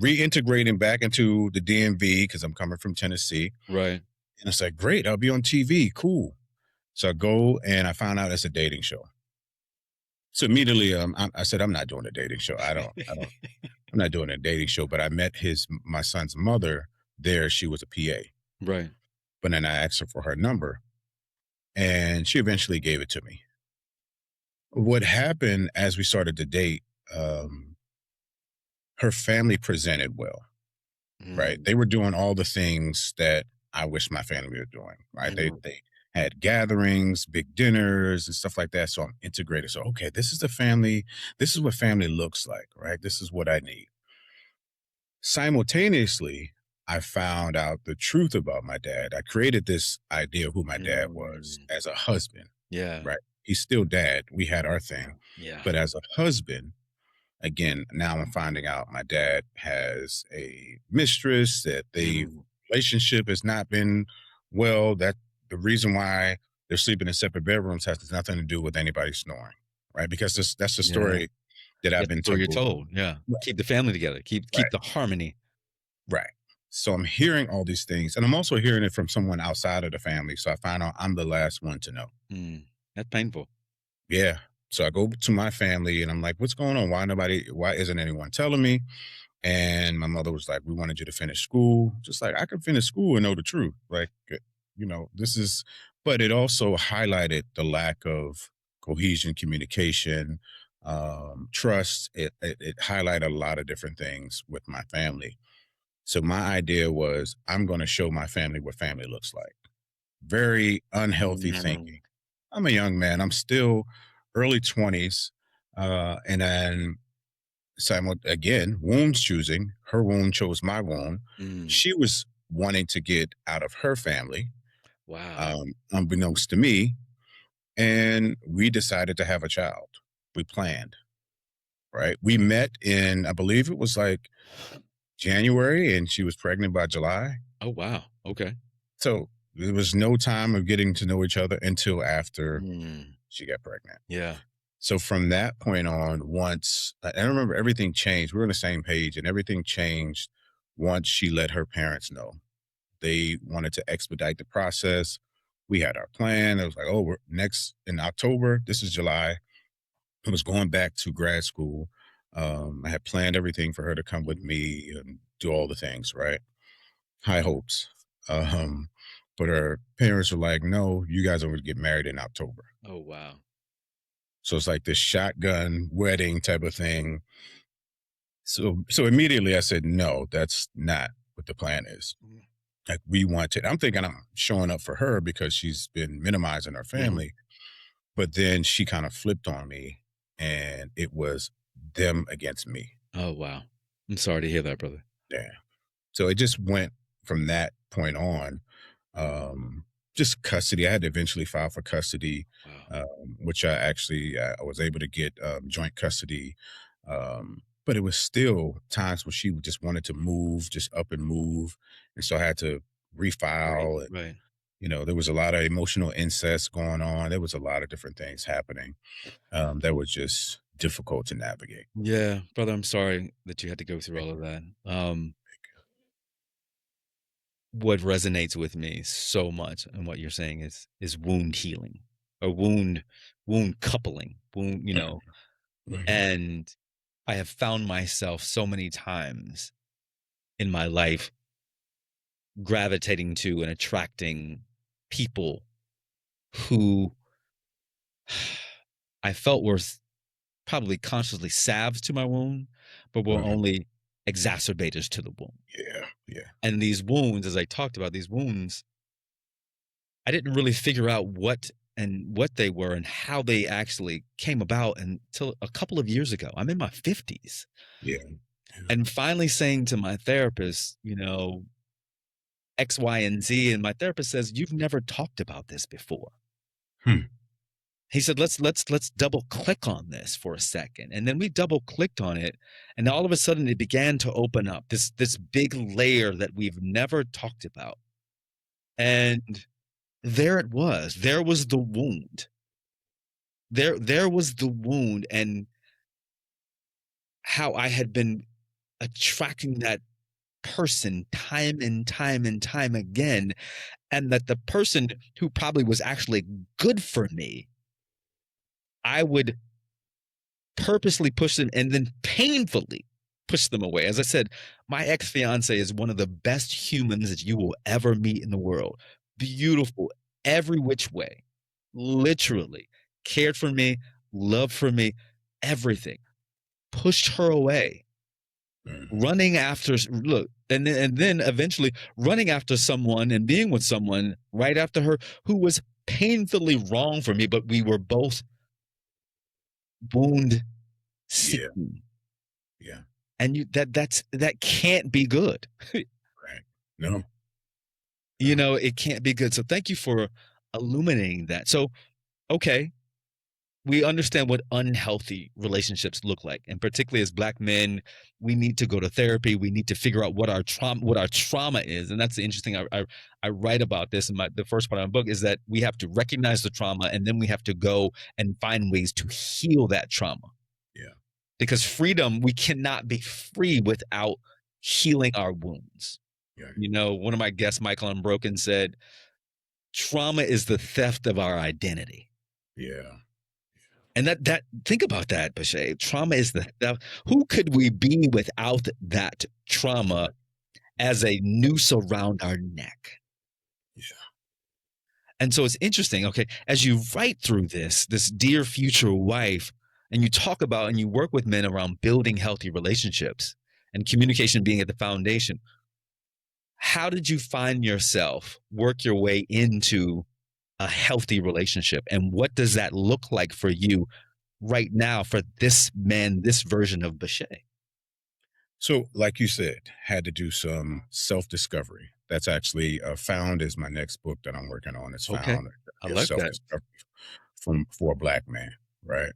S1: reintegrating back into the DMV because I'm coming from Tennessee,
S2: Right.
S1: and it's like, "Great, I'll be on TV. Cool." So I go and I found out it's a dating show. So immediately, I said, "I'm not doing a dating show. I'm not doing a dating show." But I met my son's mother there. She was a PA,
S2: Right.
S1: but then I asked her for her number, and she eventually gave it to me. What happened as we started to date? Um, Her family presented well, right?
S2: Mm,
S1: They were doing all the things that I wish my family were doing, right?
S2: mm,
S1: They had gatherings, big dinners, and stuff like that. So I'm integrated. So okay, this is the family. This is what family looks like, right? This is what I need. Simultaneously, I found out the truth about my dad. I created this idea of who my dad was
S2: mm.
S1: as a husband,
S2: Yeah.
S1: right? He's still dad. We had our
S2: Yeah.
S1: thing.
S2: Yeah.
S1: But as a husband, again, now I'm finding out my dad has a mistress, that the
S2: Mm,
S1: relationship has not been well, that the reason why they're sleeping in separate bedrooms has nothing to do with anybody snoring, right? Because that's the
S2: yeah.
S1: story that I've
S2: That's the
S1: been
S2: story you're
S1: told.
S2: told. Yeah.
S1: Right.
S2: Keep the family together. Keep
S1: Right.
S2: the harmony.
S1: Right. So I'm hearing all these things, and I'm also hearing it from someone outside of the family. So I find out I'm the last one to know.
S2: Mm, that's painful.
S1: Yeah. So I go to my family and I'm like, what's going on? Why isn't anyone telling me? And my mother was like, we wanted you to finish school. Just like I could finish school and know the truth. Like, this is, but it also highlighted the lack of cohesion, communication, trust. It highlighted a lot of different things with my family. So my idea was I'm going to show my family what family looks like. Very unhealthy
S2: Mm,
S1: thinking. I'm a young man. I'm still early 20s. And then again, wounds choosing. Her wound chose my wound.
S2: mm,
S1: She was wanting to get out of her family.
S2: Wow.
S1: unbeknownst to me, and we decided to have a child. We planned, right? We met in, I believe it was like January, and she was pregnant by July.
S2: Oh, wow. Okay.
S1: So there was no time of getting to know each other until after
S2: Mm,
S1: she got pregnant.
S2: yeah.
S1: So from that point on, once I remember everything changed. We were on the same page, and everything changed once she let her parents know. They wanted to expedite the process. We had our plan. It was like, oh, we're next in October. This is July. I was going back to grad school. I had planned everything for her to come with me and do all the things, right? High hopes. Um, but her parents were like, no, you guys are going to get married in October.
S2: Oh, wow.
S1: So it's like this shotgun wedding type of thing. So immediately I said, no, that's not what the plan is. Like we wanted, I'm thinking I'm showing up for her because she's been minimizing our
S2: Mhm.
S1: family. But then she kind of flipped on me and it was them against me.
S2: Oh, wow. I'm sorry to hear that, brother.
S1: Yeah. So it just went from that point on. Um, just custody. I had to eventually file for custody,
S2: Wow.
S1: which I actually I was able to get joint custody. But it was still times where she just wanted to move, just up and move, and so I had to
S2: Right.
S1: refile. And
S2: Right.
S1: there was a lot of emotional incest going on. There was a lot of different things happening that was just difficult to navigate.
S2: Yeah, brother, I'm sorry that you had to go through all of that. What resonates with me so much and what you're saying is wound healing or wound coupling, wound,
S1: Mhm.
S2: and I have found myself so many times in my life gravitating to and attracting people who I felt were probably consciously salves to my wound, but were
S1: Mhm.
S2: only exacerbators to the wound.
S1: Yeah, yeah,
S2: And these wounds, as I talked about, these wounds, I didn't really figure out what they were and how they actually came about until a couple of years ago. I'm in my 50s.
S1: yeah, yeah.
S2: And finally saying to my therapist, X, Y, and Z. And my therapist says, "You've never talked about this before."
S1: Hmm.
S2: He said, let's double click on this for a second. And then we double clicked on it. And all of a sudden it began to open up this big layer that we've never talked about. And there it was. There was the wound. There was the wound and how I had been attracting that person time and time and time again. And that the person who probably was actually good for me, I would purposely push them and then painfully push them away. As I said, my ex fiance is one of the best humans that you will ever meet in the world. Beautiful, every which way, literally cared for me, loved for me, everything. Pushed her away,
S1: Mhm.
S2: running after look, and then eventually running after someone and being with someone right after her who was painfully wrong for me, but we were both wound
S1: Yeah,
S2: seeking.
S1: yeah,
S2: And that can't be good.
S1: right. No,
S2: You
S1: no.
S2: know, it can't be good. So thank you for illuminating that. So, okay, we understand what unhealthy relationships look like. And particularly as black men, we need to go to therapy. We need to figure out what our trauma is. And that's the interesting. I write about this in the first part of my book is that we have to recognize the trauma and then we have to go and find ways to heal that trauma.
S1: Yeah,
S2: Because freedom, we cannot be free without healing our wounds.
S1: yeah,
S2: One of my guests, Michael Unbroken, said, trauma is the theft of our identity.
S1: yeah.
S2: And that think about that, Bashea. Trauma is the theft. Who could we be without that trauma as a noose around our neck?
S1: Yeah.
S2: And so it's interesting. Okay, as you write through this dear future wife, and you talk about and you work with men around building healthy relationships and communication being at the foundation. How did you find yourself work your way into a healthy relationship? And what does that look like for you right now for this man, this version of Bashea?
S1: So, like you said, had to do some self discovery. That's actually Found is my next book that I'm working on. It's
S2: Okay.
S1: Found,
S2: I
S1: your
S2: like
S1: self
S2: that.
S1: discovery from for a black man, right?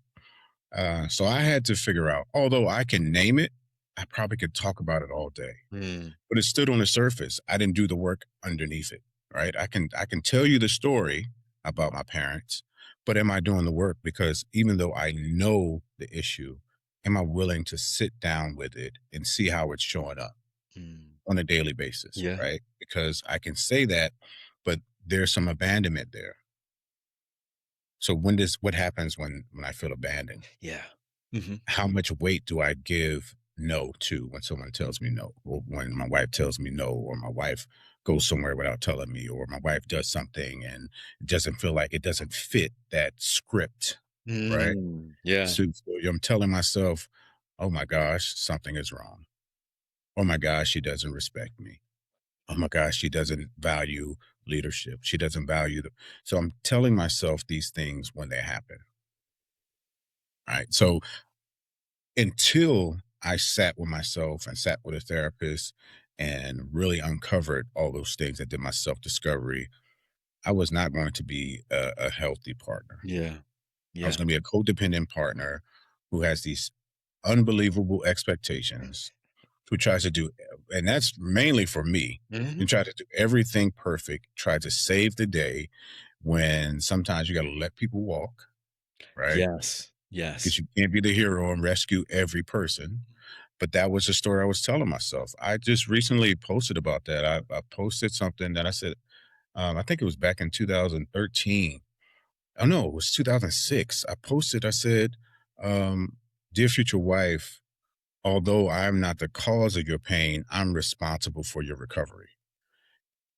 S1: So I had to figure out, although I can name it, I probably could talk about it all day,
S2: Mm,
S1: but it stood on the surface. I didn't do the work underneath it, right? I can tell you the story about my parents, but am I doing the work? Because even though I know the issue, am I willing to sit down with it and see how it's showing up
S2: mm.
S1: on a daily basis,
S2: Yeah.
S1: right? Because I can say that, but there's some abandonment there. So what happens when I feel abandoned?
S2: Yeah. Mhm.
S1: How much weight do I give no to when someone tells me no, or when my wife tells me no, or my wife goes somewhere without telling me, or my wife does something and it doesn't feel like it doesn't fit that script, right?
S2: Yeah.
S1: So I'm telling myself, oh my gosh, something is wrong. Oh my gosh, she doesn't respect me. Oh my gosh, she doesn't value leadership. She doesn't value the. So I'm telling myself these things when they happen. Right. So until I sat with myself and sat with a therapist and really uncovered all those things, I did my self discovery. I was not going to be a healthy partner.
S2: Yeah.
S1: I was
S2: Yeah.
S1: going to be a codependent partner who has these unbelievable expectations, who tries to do, and that's mainly for me, who
S2: Mhm.
S1: tries to do everything perfect, try to save the day when sometimes you got to let people walk, right?
S2: Yes.
S1: Because
S2: Yes.
S1: you can't be the hero and rescue every person. But that was the story I was telling myself. I just recently posted about that. I posted something that I said, I think it was back in 2013. Oh, no, it was 2006. I said, um, Dear future wife, although I'm not the cause of your pain, I'm responsible for your recovery.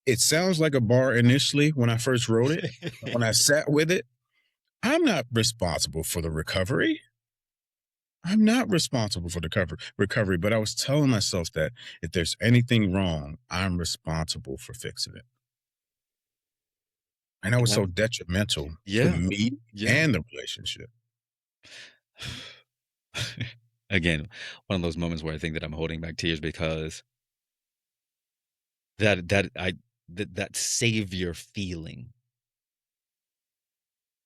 S1: It sounds like a bar initially when I first wrote it. When I sat with it, I'm not responsible for the recovery. I'm not responsible for the recovery, but I was telling myself that if there's anything wrong, I'm responsible for fixing it. And that was
S2: Can I
S1: so detrimental to
S2: Yeah.
S1: me
S2: Yeah.
S1: and the relationship.
S2: Again, one of those moments where I think that I'm holding back tears because that that I that savior feeling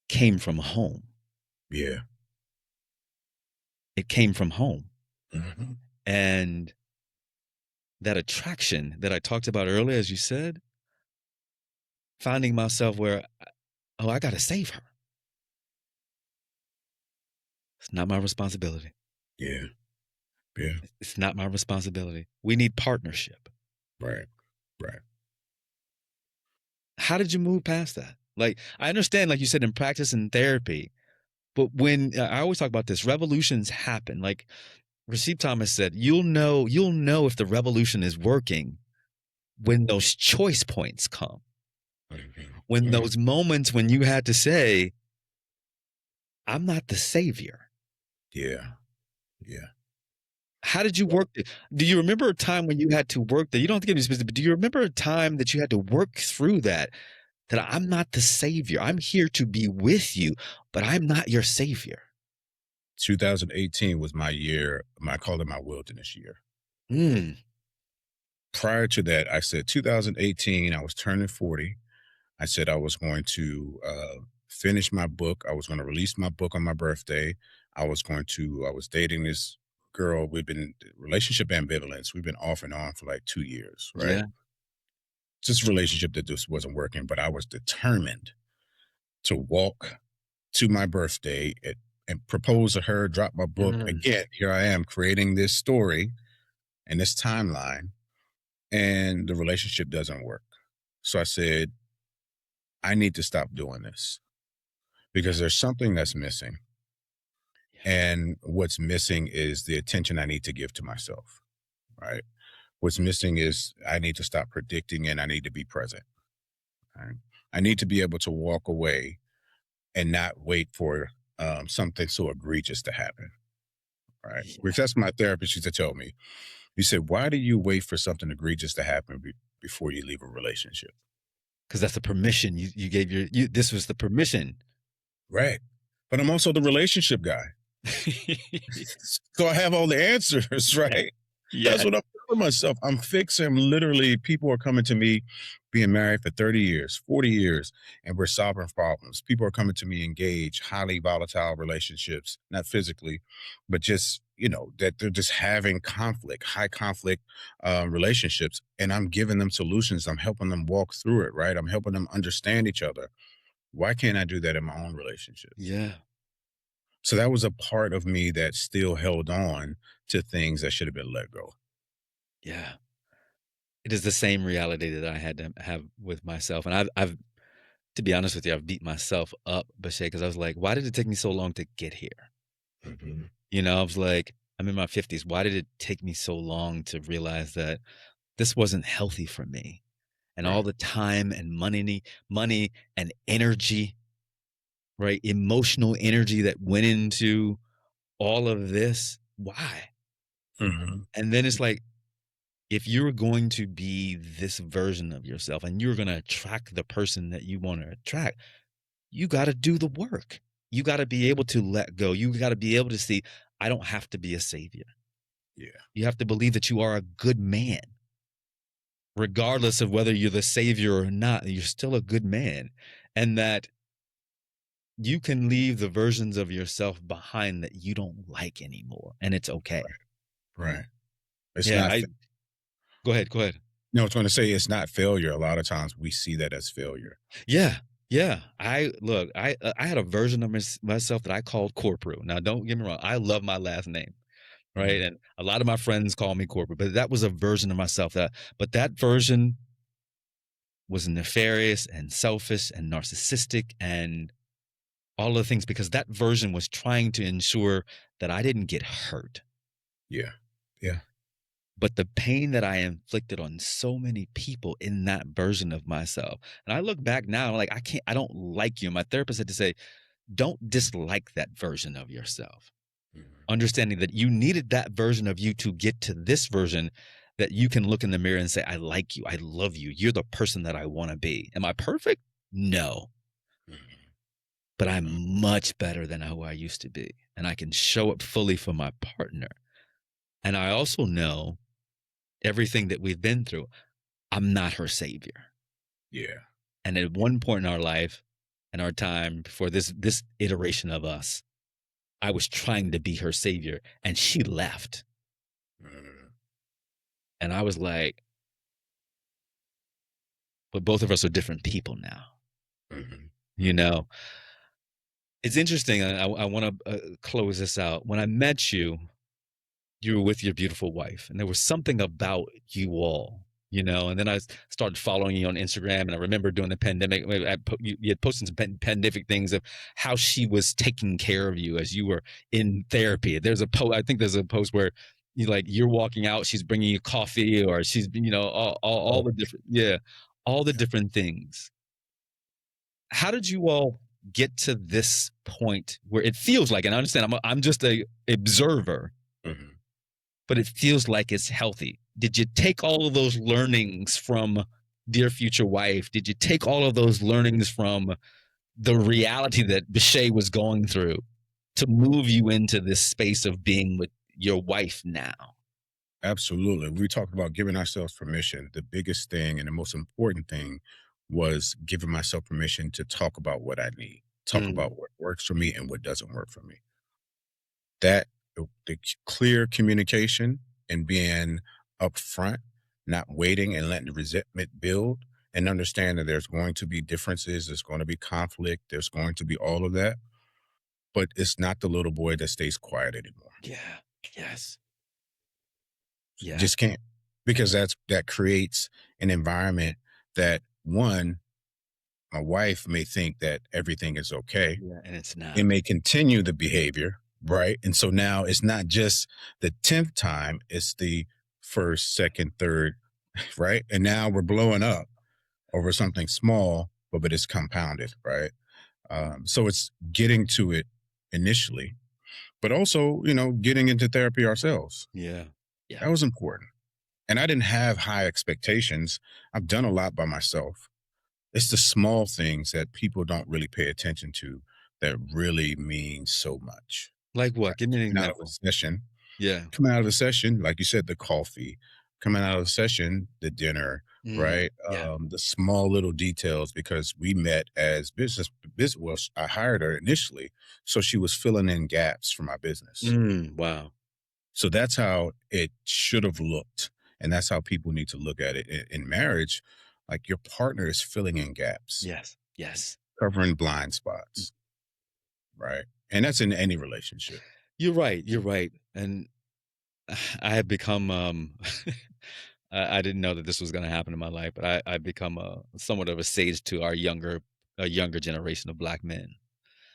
S2: came from home.
S1: Yeah.
S2: It came from home.
S1: Mhm.
S2: And that attraction that I talked about earlier, as you said, finding myself where, oh, I gotta save her. It's not my responsibility.
S1: Yeah. Yeah.
S2: It's not my responsibility. We need partnership.
S1: Right. Right.
S2: How did you move past that? Like, I understand, like you said, in practice and therapy, but when I always talk about this, revolutions happen. Like Rasheed Thomas said, you'll know if the revolution is working when those choice points come.
S1: Mhm.
S2: When
S1: Mhm.
S2: those moments when you had to say, I'm not the savior.
S1: Yeah. Yeah.
S2: How did you work it? Do you remember a time when you had to work that? You don't have to give me specific, but do you remember a time that you had to work through that? That I'm not the savior. I'm here to be with you, but I'm not your savior.
S1: 2018 was my year. I call it my wilderness year.
S2: Mm,
S1: Prior to that, I said 2018, I was turning 40. I said I was going to finish my book. I was going to release my book on my birthday. I was dating this girl. We've been relationship ambivalence. We've been off and on for like 2 years, right?
S2: yeah.
S1: Just a relationship that just wasn't working, but I was determined to walk to my birthday and propose to her, drop my book.
S2: Mm,
S1: Again, here I am creating this story and this timeline, and the relationship doesn't work. So I said, I need to stop doing this
S2: yeah.
S1: because there's something that's missing.
S2: Yeah.
S1: And what's missing is the attention I need to give to myself, right? What's missing is I need to stop predicting and I need to be present. Right? I need to be able to walk away and not wait for something so egregious to happen, right? Which
S2: Yeah.
S1: that's my therapist used to tell me. He said, "Why do you wait for something egregious to happen before you leave a relationship?"
S2: Because that's the permission you gave this was the permission.
S1: Right. But I'm also the relationship guy. So I have all the answers,
S2: Yeah.
S1: right? That's
S2: Yeah.
S1: what I'm for myself. I'm fixing literally people are coming to me being married for 30 years, 40 years, and we're solving problems. People are coming to me engaged, highly volatile relationships, not physically, but just, that they're just having conflict, high conflict relationships. And I'm giving them solutions. I'm helping them walk through it, right? I'm helping them understand each other. Why can't I do that in my own relationships?
S2: Yeah.
S1: So that was a part of me that still held on to things that should have been let go.
S2: Yeah. It is the same reality that I had to have with myself, and I've to be honest with you, I've beat myself up, Bashea, because I was like, "Why did it take me so long to get here?"
S1: Mhm.
S2: I was like, "I'm in my 50s. Why did it take me so long to realize that this wasn't healthy for me?" And all
S1: Right.
S2: the time and money and energy, right? Emotional energy that went into all of this. Why?
S1: Mhm.
S2: And then it's like, if you're going to be this version of yourself and you're going to attract the person that you want to attract, you got to do the work. You got to be able to let go. You got to be able to see, I don't have to be a savior.
S1: Yeah.
S2: You have to believe that you are a good man, regardless of whether you're the savior or not. You're still a good man. And that you can leave the versions of yourself behind that you don't like anymore. And it's okay.
S1: Right. It's
S2: Yeah.
S1: not
S2: Go ahead. Go ahead.
S1: no, I was gonna say it's not failure. A lot of times we see that as failure.
S2: Yeah, yeah. I had a version of myself that I called Corprew. Now, don't get me wrong, I love my last name, right?
S1: Mhm.
S2: And a lot of my friends call me Corprew, but that was a version of myself but that version was nefarious and selfish and narcissistic and all of the things because that version was trying to ensure that I didn't get hurt.
S1: Yeah. Yeah.
S2: But the pain that I inflicted on so many people in that version of myself. And I look back now, I'm like, I don't like you. My therapist had to say, don't dislike that version of yourself.
S1: Mhm.
S2: Understanding that you needed that version of you to get to this version that you can look in the mirror and say, I like you. I love you. You're the person that I want to be. Am I perfect? No,
S1: Mhm.
S2: but I'm
S1: Mhm.
S2: much better than who I used to be. And I can show up fully for my partner. And I also know everything that we've been through. I'm not her savior.
S1: Yeah.
S2: And at one point in our life and our time before this iteration of us, I was trying to be her savior and she left.
S1: Mhm.
S2: And I was like, but both of us are different people now.
S1: Mhm.
S2: You know, it's interesting. I want to close this out. When I met you, you were with your beautiful wife, and there was something about you all, And then I started following you on Instagram, and I remember during the pandemic, you had posted some pandemic things of how she was taking care of you as you were in therapy. There's a post, I think there's a post where you're walking out, she's bringing you coffee, or she's all
S1: Oh,
S2: the different all the
S1: yeah.
S2: different things. How did you all get to this point where it feels like, and I understand I'm just a observer,
S1: Mhm.
S2: but it feels like it's healthy. Did you take all of those learnings from Dear Future Wife? Did you take all of those learnings from the reality that Bashea was going through to move you into this space of being with your wife now?
S1: Absolutely. We talked about giving ourselves permission. The biggest thing and the most important thing was giving myself permission to talk about what I need, talk
S2: Mm,
S1: about what works for me and what doesn't work for me. That the clear communication and being upfront, not waiting and letting the resentment build, and understand that there's going to be differences, there's going to be conflict, there's going to be all of that, but it's not the little boy that stays quiet anymore.
S2: yeah. Yes. Yeah.
S1: Just can't, because that creates an environment that, one, my wife may think that everything is okay.
S2: Yeah. And it's
S1: It
S2: not.
S1: may continue the behavior, right? And so now it's not just the 10th time, it's the first, second, third, right? And now we're blowing up over something small, but it's compounded, right? So it's getting to it initially, but also, getting into therapy ourselves.
S2: Yeah. Yeah.
S1: That was important. And I didn't have high expectations. I've done a lot by myself. It's the small things that people don't really pay attention to that really mean so much.
S2: Like
S1: Right?
S2: what? Give me an
S1: Coming out of a
S2: example.
S1: session,
S2: Yeah.
S1: like you said, the coffee, coming out of the session, the dinner, right?
S2: Yeah.
S1: The small little details because we met as business. Well, I hired her initially, so she was filling in gaps for my business.
S2: Wow.
S1: So that's how it should have looked, and that's how people need to look at it in marriage. Like your partner is filling in gaps,
S2: Yes. Yes.
S1: covering blind spots, right? And that's in any relationship.
S2: You're right. You're right. And I have become I didn't know that this was gonna happen in my life, but I become a somewhat of a sage to our younger generation of black men.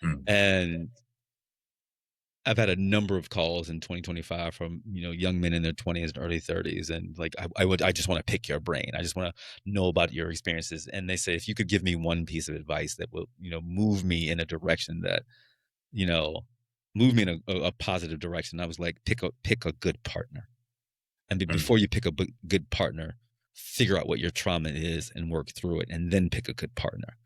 S1: Mm,
S2: And I've had a number of calls in 2025 from, young men in their 20s and early 30s, and, like, I just wanna pick your brain. I just wanna know about your experiences, and they say, "If you could give me one piece of advice that will, move me in a direction that, you know, move me in a positive direction," I was like, "Pick a good partner." And
S1: mm,
S2: before you pick a good partner, figure out what your trauma is and work through it, and then pick a good partner.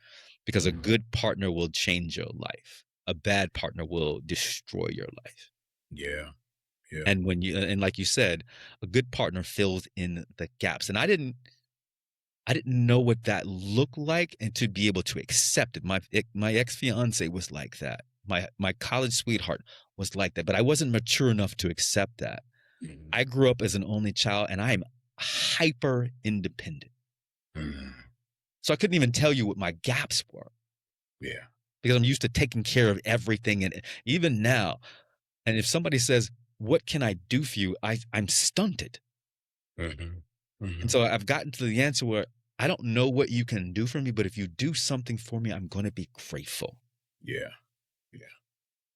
S2: Because a
S1: mm.
S2: good partner will change your life. A bad partner will destroy your life.
S1: Yeah, yeah.
S2: And and like you said, a good partner fills in the gaps. And I didn't know what that looked like, and to be able to accept it. My ex fiance was like that. My college sweetheart was like that, but I wasn't mature enough to accept that.
S1: Mhm,
S2: I grew up as an only child, and I am hyper independent.
S1: mhm.
S2: So I couldn't even tell you what my gaps were
S1: Yeah.
S2: because I'm used to taking care of everything. And even now, and if somebody says, "What can I do for you?" I'm stunted.
S1: Mhm,
S2: And
S1: mhm.
S2: so I've gotten to the answer where I don't know what you can do for me, but if you do something for me, I'm going to be grateful.
S1: Yeah, yeah.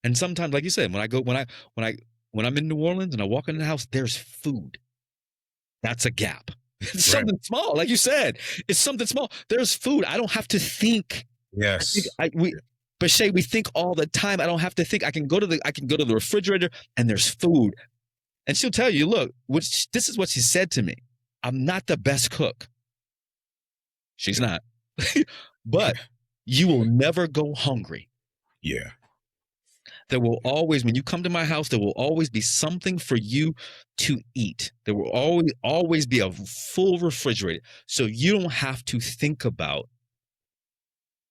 S2: And sometimes, like you said, when I, when I'm in New Orleans and I walk into the house, there's food. That's a gap. It's
S1: Right.
S2: something small, like you said. It's something small. There's food. I don't have to think. I think
S1: Yes.
S2: I we
S1: Yeah.
S2: Bashea, we think all the time. I don't have to think. I can go to the refrigerator and there's food. And she'll tell you, look, this is what she said to me. I'm not the best cook. She's
S1: Yeah.
S2: not. But you will never go hungry.
S1: Yeah.
S2: There will
S1: Yeah.
S2: always, when you come to my house, there will always be something for you to eat. There will always be a full refrigerator. So you don't have to think about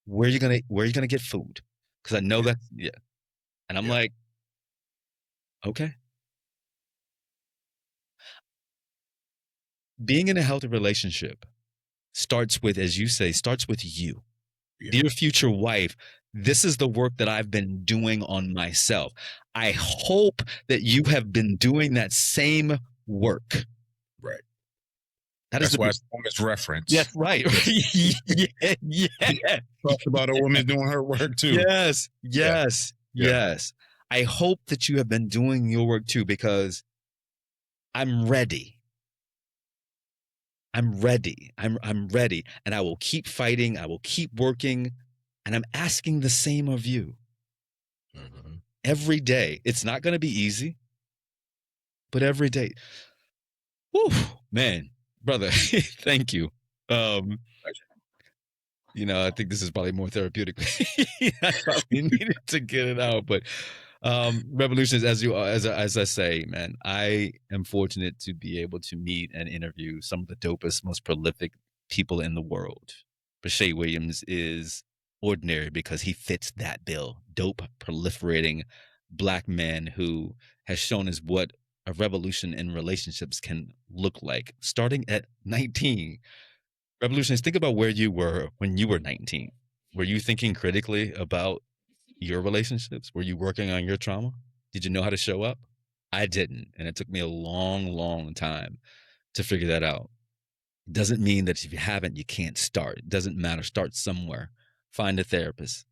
S2: where you're gonna get food. Because I know
S1: Yeah.
S2: that, yeah. And I'm
S1: Yeah.
S2: like, okay. Being in a healthy relationship starts with, as you say, starts with you.
S1: Yeah.
S2: Dear future wife, this is the work that I've been doing on myself. I hope that you have been doing that same work.
S1: Right.
S2: That is
S1: That's
S2: the
S1: why it's always
S2: Yes,
S1: reference.
S2: right.
S1: Yeah.
S2: Yeah, yeah.
S1: Talks about a woman doing her work too.
S2: Yes,
S1: Yeah.
S2: yes,
S1: Yeah.
S2: yes. I hope that you have been doing your work too, because I'm ready. I'm ready. I'm ready, and I will keep fighting. I will keep working, and I'm asking the same of you
S1: Mhm.
S2: every day. It's not going to be easy, but every day. Whew, man, brother, thank you. Um, I think this is probably more therapeutic. I probably needed to get it out, but revolutions, as I say, man, I am fortunate to be able to meet and interview some of the dopest, most prolific people in the world. Bashea Williams is ordinary because he fits that bill. Dope, proliferating black man who has shown us what a revolution in relationships can look like, starting at 19. Revolutionists, think about where you were when you were 19. Were you thinking critically about your relationships? Were you working on your trauma? Did you know how to show up? I didn't. And it took me a long, long time to figure that out. Doesn't mean that if you haven't, you can't start. It doesn't matter. Start somewhere. Find a therapist,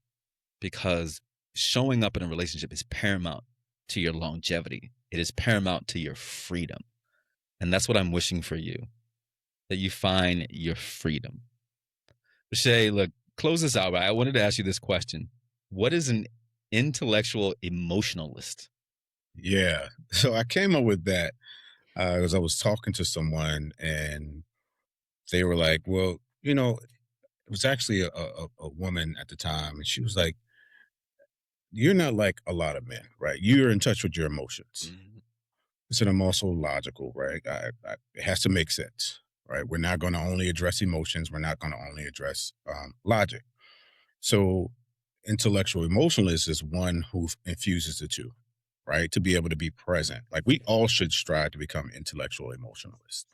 S2: because showing up in a relationship is paramount to your longevity. It is paramount to your freedom. And that's what I'm wishing for you, that you find your freedom. Shay, look, close this out. Right? I wanted to ask you this question. What is an intellectual emotionalist?
S1: Yeah. So I came up with that because I was talking to someone and they were like, well, it was actually a woman at the time. And she was like, you're not like a lot of men, right? You're in touch with your emotions.
S2: Mhm.
S1: So I'm also logical, right? It has to make sense, right? We're not going to only address emotions. We're not going to only address logic. So intellectual emotionalist is one who infuses the two, right? To be able to be present. Like we all should strive to become intellectual emotionalists,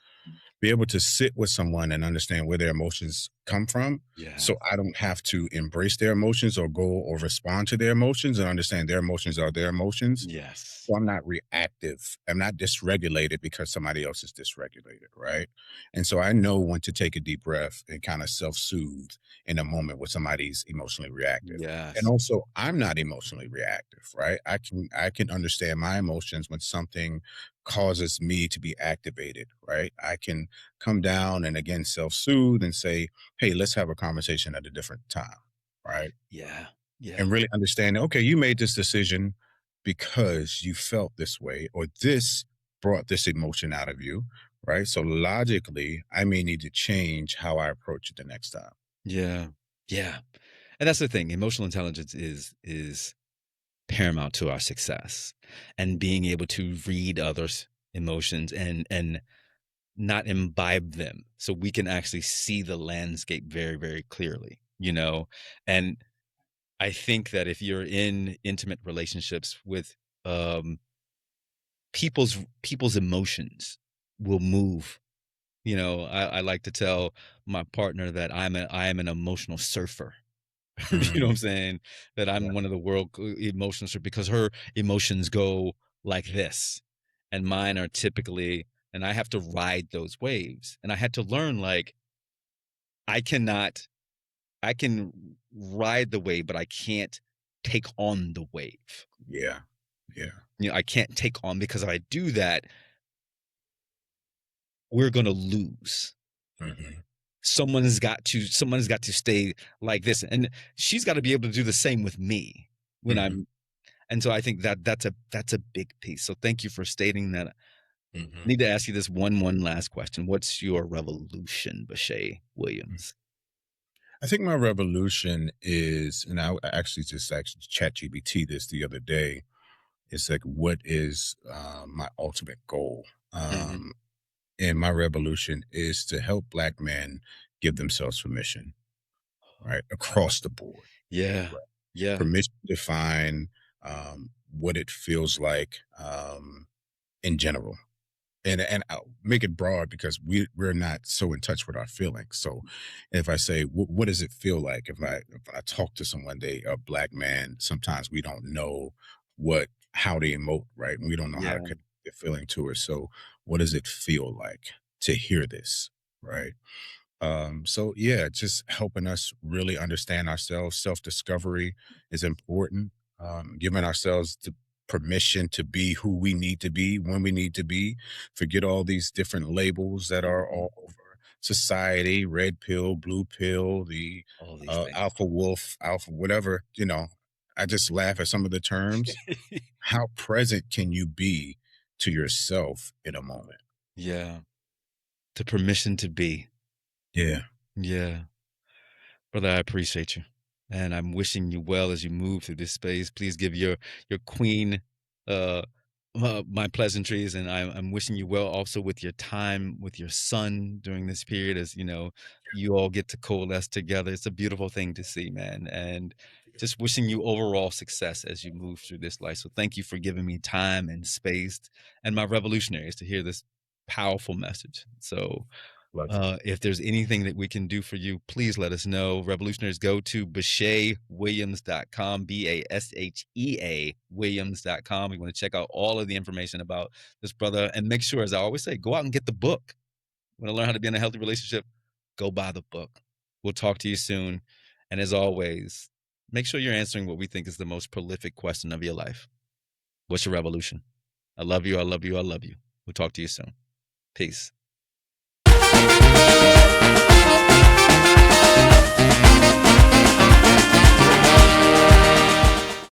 S1: be able to sit with someone and understand where their emotions come from.
S2: Yeah.
S1: So I don't have to embrace their emotions or go or respond to their emotions, and understand their emotions are their emotions.
S2: Yes.
S1: So I'm not reactive. I'm not dysregulated because somebody else is dysregulated, right? And so I know when to take a deep breath and kind of self-soothe in a moment where somebody's emotionally reactive. And
S2: Yes.
S1: also I'm not emotionally reactive, right? I can understand my emotions when something causes me to be activated, right? I can come down and again self-soothe and say, hey, let's have a conversation at a different time, right?
S2: Yeah. Yeah.
S1: And really understand, okay, you made this decision because you felt this way, or this brought this emotion out of you, right? So logically, I may need to change how I approach it the next time.
S2: Yeah. Yeah. And that's the thing. Emotional intelligence is paramount to our success, and being able to read others' emotions and not imbibe them, so we can actually see the landscape very, very clearly, you know? And I think that if you're in intimate relationships with, um, people's emotions will move. You know, I like to tell my partner that I am an emotional surfer. You know what
S1: Mm,
S2: I'm saying? That I'm
S1: yeah,
S2: one of the world emotional surf, because her emotions go like this, and mine are typically, and I have to ride those waves. And I had to learn, like, I cannot I can ride the wave, but I can't take on the wave.
S1: yeah, yeah.
S2: You know, I can't take on, because if I do that, we're gonna lose.
S1: Hmm.
S2: Someone's got to stay like this, and she's got to be able to do the same with me when
S1: Hmm.
S2: I'm. And so I think that that's a big piece. So thank you for stating that. I
S1: Hmm.
S2: need to ask you this one last question. What's your revolution, Bashea Williams?
S1: I think my revolution is, and I actually just actually chat GBT this the other day. It's like, what is my ultimate goal?
S2: Mhm.
S1: And my revolution is to help Black men give themselves permission, right? Across the board,
S2: Yeah.
S1: right?
S2: Yeah.
S1: Permission to define what it feels like in general. And I'll make it broad because we're not so in touch with our feelings. So if I say, what does it feel like if I talk to someone, they a Black man, sometimes we don't know what how they emote, right? And we don't know how to
S2: Yeah.
S1: connect their feeling to it. So what does it feel like to hear this, right? So yeah, just helping us really understand ourselves. Self-discovery is important. Giving ourselves the permission to be who we need to be when we need to be. Forget all these different labels that are
S2: Mhm.
S1: all over society, red pill, blue pill, the
S2: All these things.
S1: alpha wolf, alpha whatever, I just laugh at some of the terms. How present can you be to yourself in a moment?
S2: Yeah. The permission to be.
S1: Yeah.
S2: Yeah. Brother, I appreciate you, and I'm wishing you well as you move through this space. Please give your queen uh, my pleasantries, and I'm wishing you well also with your time with your son during this period. As you know, you all get to coalesce together. It's a beautiful thing to see, man, and just wishing you overall success as you move through this life. So thank you for giving me time and space, and my revolutionaries to hear this powerful message. So
S1: Pleasure.
S2: if there's anything that we can do for you, please let us know. Revolutionaries, go to BasheaWilliams.com, Bashea Williams.com. We want to check out all of the information about this brother. And make sure, as I always say, go out and get the book. Want to learn how to be in a healthy relationship? Go buy the book. We'll talk to you soon. And as always, make sure you're answering what we think is the most prolific question of your life. What's your revolution? I love you. I love you. I love you. We'll talk to you soon. Peace.